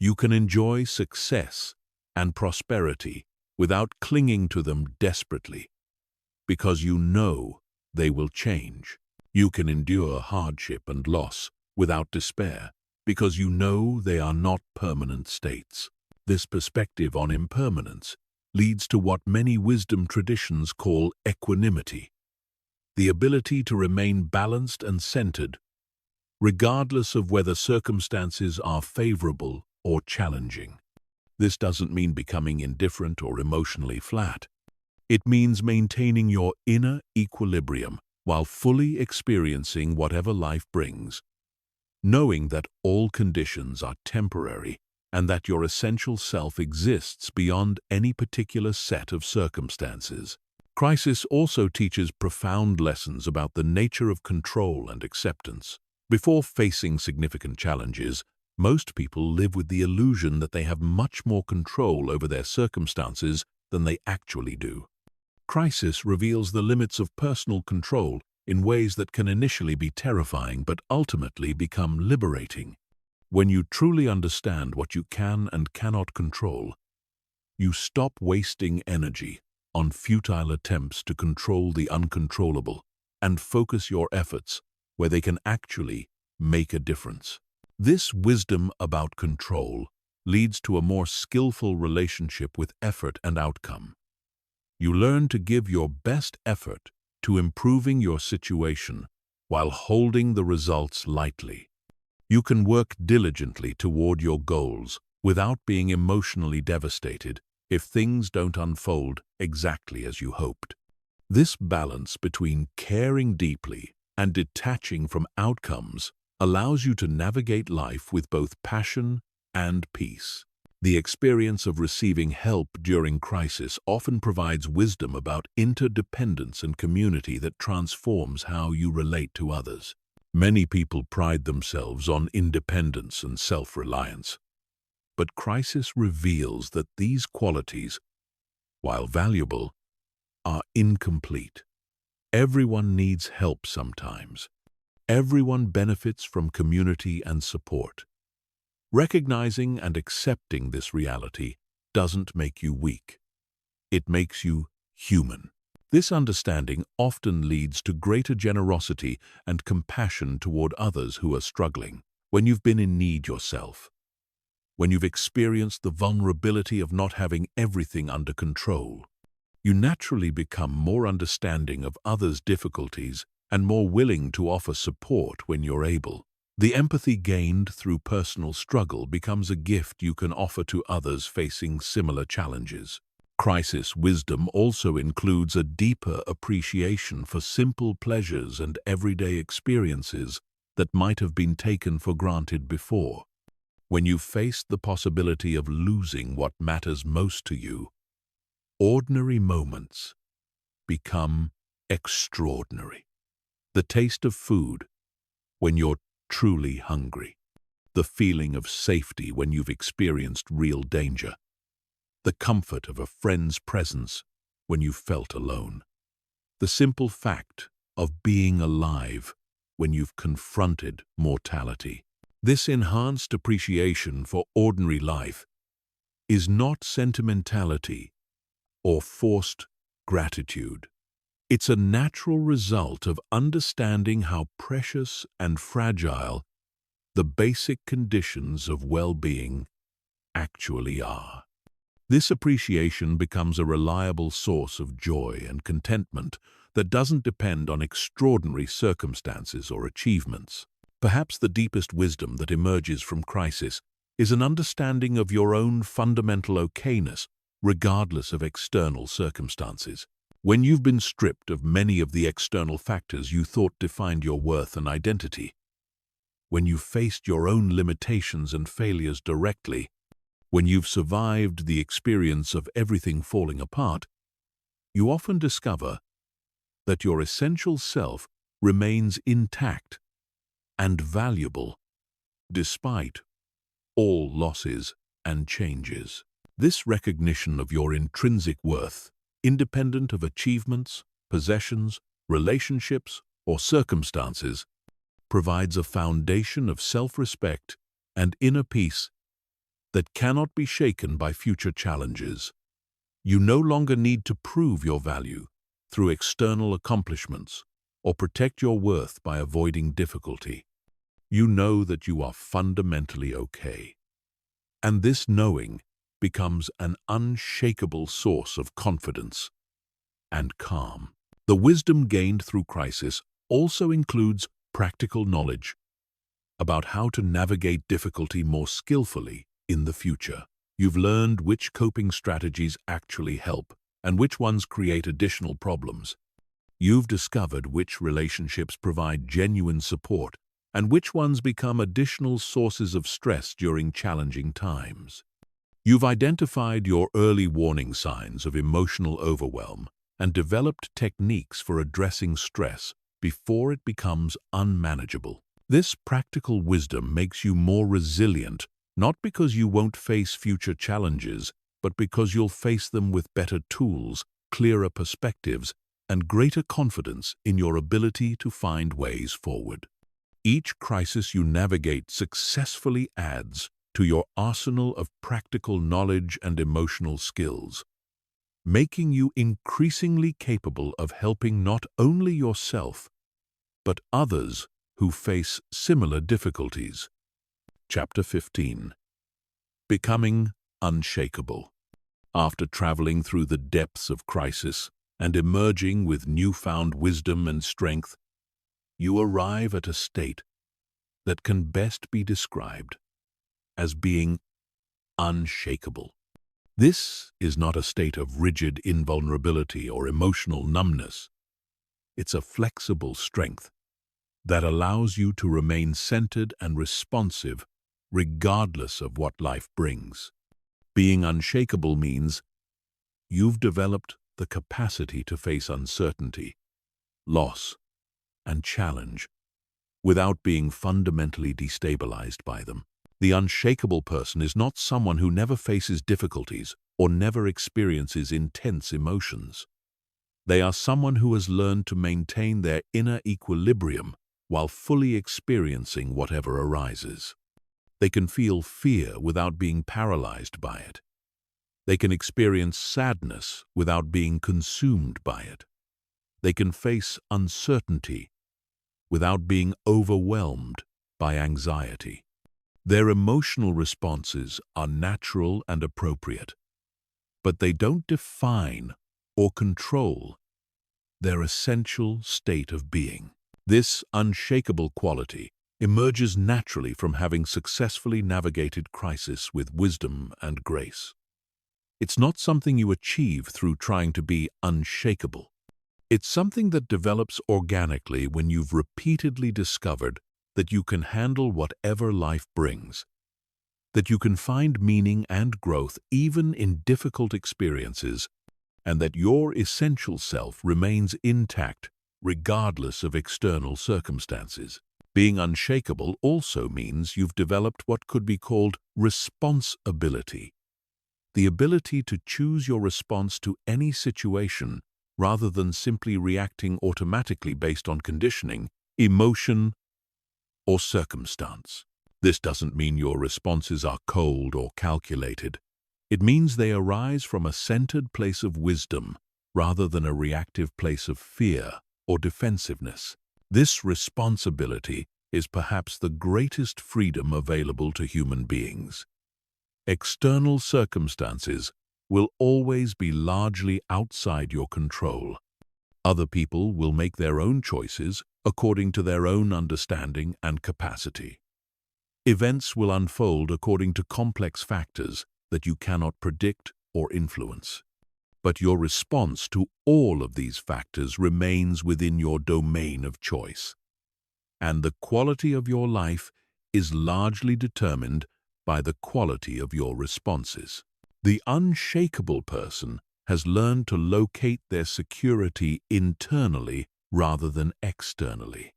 You can enjoy success and prosperity without clinging to them desperately, because you know they will change. You can endure hardship and loss without despair, because you know they are not permanent states. This perspective on impermanence leads to what many wisdom traditions call equanimity, the ability to remain balanced and centered, regardless of whether circumstances are favorable or challenging. This doesn't mean becoming indifferent or emotionally flat. It means maintaining your inner equilibrium while fully experiencing whatever life brings, knowing that all conditions are temporary and that your essential self exists beyond any particular set of circumstances. Crisis also teaches profound lessons about the nature of control and acceptance. Before facing significant challenges, most people live with the illusion that they have much more control over their circumstances than they actually do. Crisis reveals the limits of personal control in ways that can initially be terrifying but ultimately become liberating. When you truly understand what you can and cannot control, you stop wasting energy on futile attempts to control the uncontrollable and focus your efforts where they can actually make a difference. This wisdom about control leads to a more skillful relationship with effort and outcome. You learn to give your best effort to improving your situation while holding the results lightly. You can work diligently toward your goals without being emotionally devastated if things don't unfold exactly as you hoped. This balance between caring deeply and detaching from outcomes allows you to navigate life with both passion and peace. The experience of receiving help during crisis often provides wisdom about interdependence and community that transforms how you relate to others. Many people pride themselves on independence and self-reliance, but crisis reveals that these qualities, while valuable, are incomplete. Everyone needs help sometimes. Everyone benefits from community and support. Recognizing and accepting this reality doesn't make you weak. It makes you human. This understanding often leads to greater generosity and compassion toward others who are struggling. When you've been in need yourself, when you've experienced the vulnerability of not having everything under control, you naturally become more understanding of others' difficulties and more willing to offer support when you're able. The empathy gained through personal struggle becomes a gift you can offer to others facing similar challenges. Crisis wisdom also includes a deeper appreciation for simple pleasures and everyday experiences that might have been taken for granted before. When you face the possibility of losing what matters most to you, ordinary moments become extraordinary. The taste of food when you're truly hungry, the feeling of safety when you've experienced real danger, the comfort of a friend's presence when you felt alone, the simple fact of being alive when you've confronted mortality. This enhanced appreciation for ordinary life is not sentimentality or forced gratitude. It's a natural result of understanding how precious and fragile the basic conditions of well-being actually are. This appreciation becomes a reliable source of joy and contentment that doesn't depend on extraordinary circumstances or achievements. Perhaps the deepest wisdom that emerges from crisis is an understanding of your own fundamental okayness, regardless of external circumstances. When you've been stripped of many of the external factors you thought defined your worth and identity, when you've faced your own limitations and failures directly, when you've survived the experience of everything falling apart, you often discover that your essential self remains intact and valuable despite all losses and changes. This recognition of your intrinsic worth, independent of achievements, possessions, relationships, or circumstances, provides a foundation of self-respect and inner peace that cannot be shaken by future challenges. You no longer need to prove your value through external accomplishments or protect your worth by avoiding difficulty. You know that you are fundamentally okay. And this knowing becomes an unshakable source of confidence and calm. The wisdom gained through crisis also includes practical knowledge about how to navigate difficulty more skillfully in the future. You've learned which coping strategies actually help and which ones create additional problems. You've discovered which relationships provide genuine support and which ones become additional sources of stress during challenging times. You've identified your early warning signs of emotional overwhelm and developed techniques for addressing stress before it becomes unmanageable. This practical wisdom makes you more resilient, not because you won't face future challenges, but because you'll face them with better tools, clearer perspectives, and greater confidence in your ability to find ways forward. Each crisis you navigate successfully adds to your arsenal of practical knowledge and emotional skills, making you increasingly capable of helping not only yourself, but others who face similar difficulties. Chapter 15. Becoming unshakable. After traveling through the depths of crisis and emerging with newfound wisdom and strength, you arrive at a state that can best be described as being unshakable. This is not a state of rigid invulnerability or emotional numbness. It's a flexible strength that allows you to remain centered and responsive regardless of what life brings. Being unshakable means you've developed the capacity to face uncertainty, loss, and challenge without being fundamentally destabilized by them. The unshakable person is not someone who never faces difficulties or never experiences intense emotions. They are someone who has learned to maintain their inner equilibrium while fully experiencing whatever arises. They can feel fear without being paralyzed by it. They can experience sadness without being consumed by it. They can face uncertainty without being overwhelmed by anxiety. Their emotional responses are natural and appropriate, but they don't define or control their essential state of being. This unshakable quality emerges naturally from having successfully navigated crisis with wisdom and grace. It's not something you achieve through trying to be unshakable. It's something that develops organically when you've repeatedly discovered that you can handle whatever life brings, that you can find meaning and growth even in difficult experiences, and that your essential self remains intact regardless of external circumstances. Being unshakable also means you've developed what could be called responsibility, the ability to choose your response to any situation rather than simply reacting automatically based on conditioning, emotion, or circumstance. This doesn't mean your responses are cold or calculated. It means they arise from a centered place of wisdom rather than a reactive place of fear or defensiveness. This responsibility is perhaps the greatest freedom available to human beings. External circumstances will always be largely outside your control. Other people will make their own choices according to their own understanding and capacity. Events will unfold according to complex factors that you cannot predict or influence. But your response to all of these factors remains within your domain of choice. And the quality of your life is largely determined by the quality of your responses. The unshakable person has learned to locate their security internally rather than externally.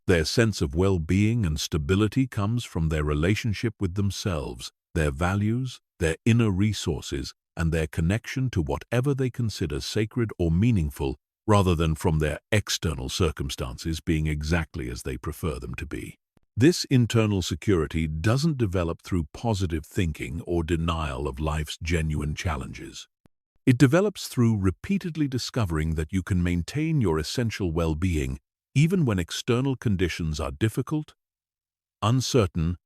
Their sense of well-being and stability comes from their relationship with themselves, their values, their inner resources, and their connection to whatever they consider sacred or meaningful, rather than from their external circumstances being exactly as they prefer them to be. This internal security doesn't develop through positive thinking or denial of life's genuine challenges. It develops through repeatedly discovering that you can maintain your essential well-being even when external conditions are difficult, uncertain,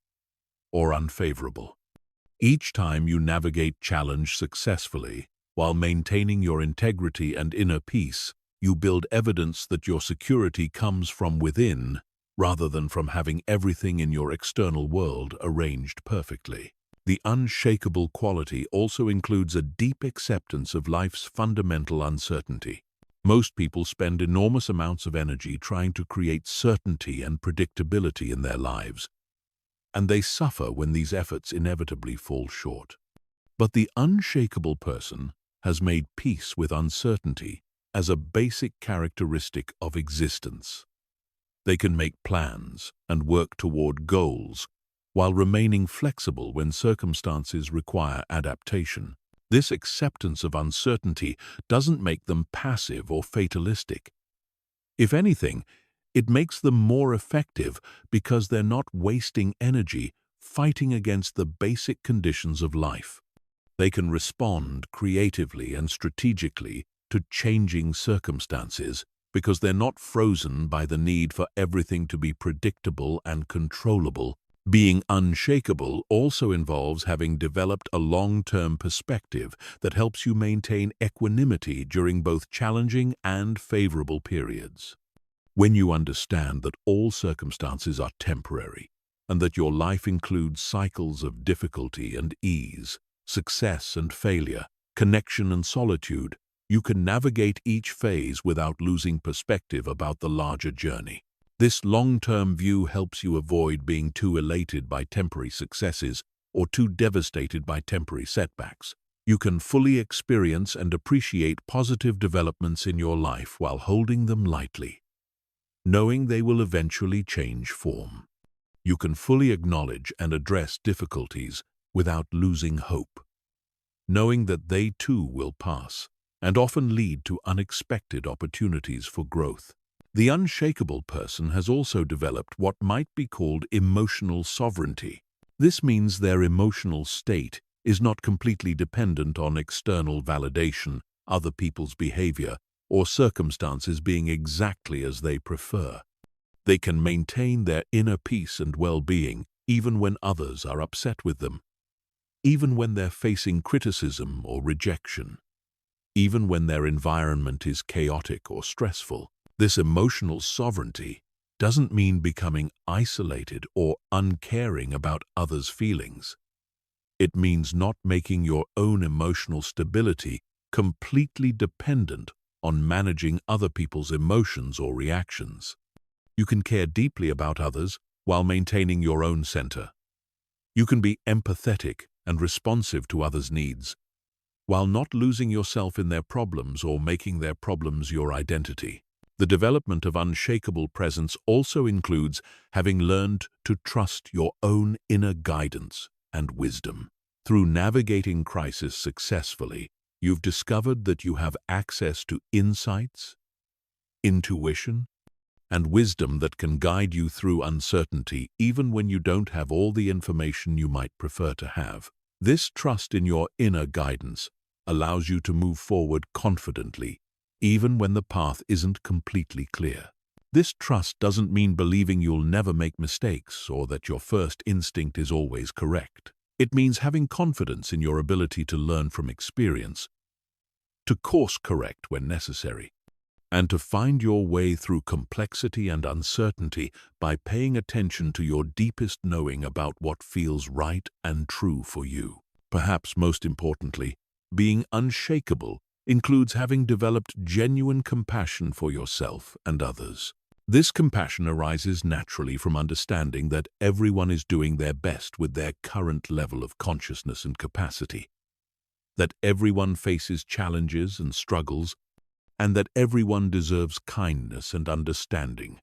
or unfavorable. Each time you navigate challenge successfully, while maintaining your integrity and inner peace, you build evidence that your security comes from within, rather than from having everything in your external world arranged perfectly. The unshakable quality also includes a deep acceptance of life's fundamental uncertainty. Most people spend enormous amounts of energy trying to create certainty and predictability in their lives, and they suffer when these efforts inevitably fall short. But the unshakable person has made peace with uncertainty as a basic characteristic of existence. They can make plans and work toward goals while remaining flexible when circumstances require adaptation. This acceptance of uncertainty doesn't make them passive or fatalistic. If anything, it makes them more effective because they're not wasting energy fighting against the basic conditions of life. They can respond creatively and strategically to changing circumstances because they're not frozen by the need for everything to be predictable and controllable. Being unshakable also involves having developed a long-term perspective that helps you maintain equanimity during both challenging and favorable periods. When you understand that all circumstances are temporary and that your life includes cycles of difficulty and ease, success and failure, connection and solitude, you can navigate each phase without losing perspective about the larger journey. This long-term view helps you avoid being too elated by temporary successes or too devastated by temporary setbacks. You can fully experience and appreciate positive developments in your life while holding them lightly, knowing they will eventually change form. You can fully acknowledge and address difficulties without losing hope, knowing that they too will pass and often lead to unexpected opportunities for growth. The unshakable person has also developed what might be called emotional sovereignty. This means their emotional state is not completely dependent on external validation, other people's behavior, or circumstances being exactly as they prefer. They can maintain their inner peace and well-being even when others are upset with them, even when they're facing criticism or rejection, even when their environment is chaotic or stressful. This emotional sovereignty doesn't mean becoming isolated or uncaring about others' feelings. It means not making your own emotional stability completely dependent on managing other people's emotions or reactions. You can care deeply about others while maintaining your own center. You can be empathetic and responsive to others' needs, while not losing yourself in their problems or making their problems your identity. The development of unshakable presence also includes having learned to trust your own inner guidance and wisdom. Through navigating crisis successfully, you've discovered that you have access to insights, intuition, and wisdom that can guide you through uncertainty even when you don't have all the information you might prefer to have. This trust in your inner guidance allows you to move forward confidently, even when the path isn't completely clear. This trust doesn't mean believing you'll never make mistakes or that your first instinct is always correct. It means having confidence in your ability to learn from experience, to course correct when necessary, and to find your way through complexity and uncertainty by paying attention to your deepest knowing about what feels right and true for you. Perhaps most importantly, being unshakable includes having developed genuine compassion for yourself and others. This compassion arises naturally from understanding that everyone is doing their best with their current level of consciousness and capacity, that everyone faces challenges and struggles, and that everyone deserves kindness and understanding,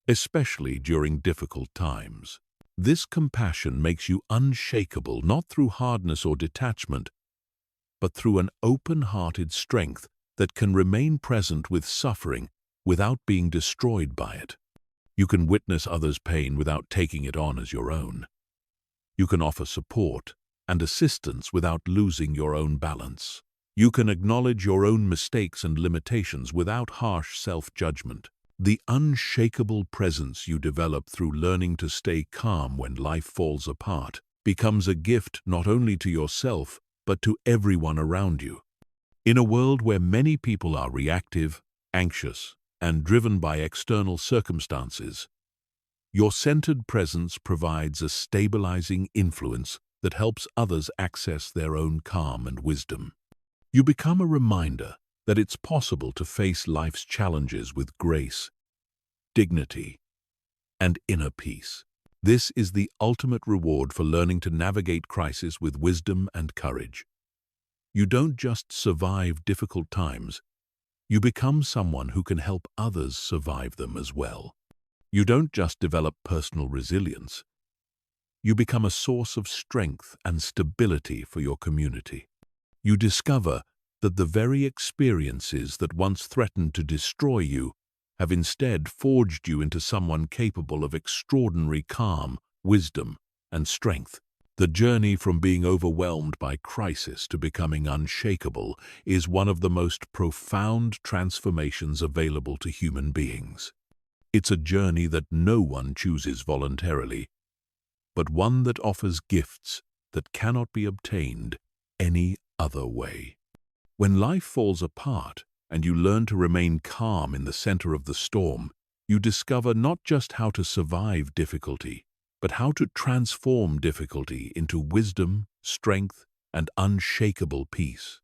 especially during difficult times. This compassion makes you unshakable not through hardness or detachment, but through an open-hearted strength that can remain present with suffering without being destroyed by it. You can witness others' pain without taking it on as your own. You can offer support and assistance without losing your own balance. You can acknowledge your own mistakes and limitations without harsh self-judgment. The unshakable presence you develop through learning to stay calm when life falls apart becomes a gift not only to yourself, but to everyone around you. In a world where many people are reactive, anxious, and driven by external circumstances, your centered presence provides a stabilizing influence that helps others access their own calm and wisdom. You become a reminder that it's possible to face life's challenges with grace, dignity, and inner peace. This is the ultimate reward for learning to navigate crisis with wisdom and courage. You don't just survive difficult times, you become someone who can help others survive them as well. You don't just develop personal resilience, you become a source of strength and stability for your community. You discover that the very experiences that once threatened to destroy you have instead forged you into someone capable of extraordinary calm, wisdom, and strength. The journey from being overwhelmed by crisis to becoming unshakable is one of the most profound transformations available to human beings. It's a journey that no one chooses voluntarily, but one that offers gifts that cannot be obtained any other way. When life falls apart and you learn to remain calm in the center of the storm, you discover not just how to survive difficulty, but how to transform difficulty into wisdom, strength, and unshakable peace.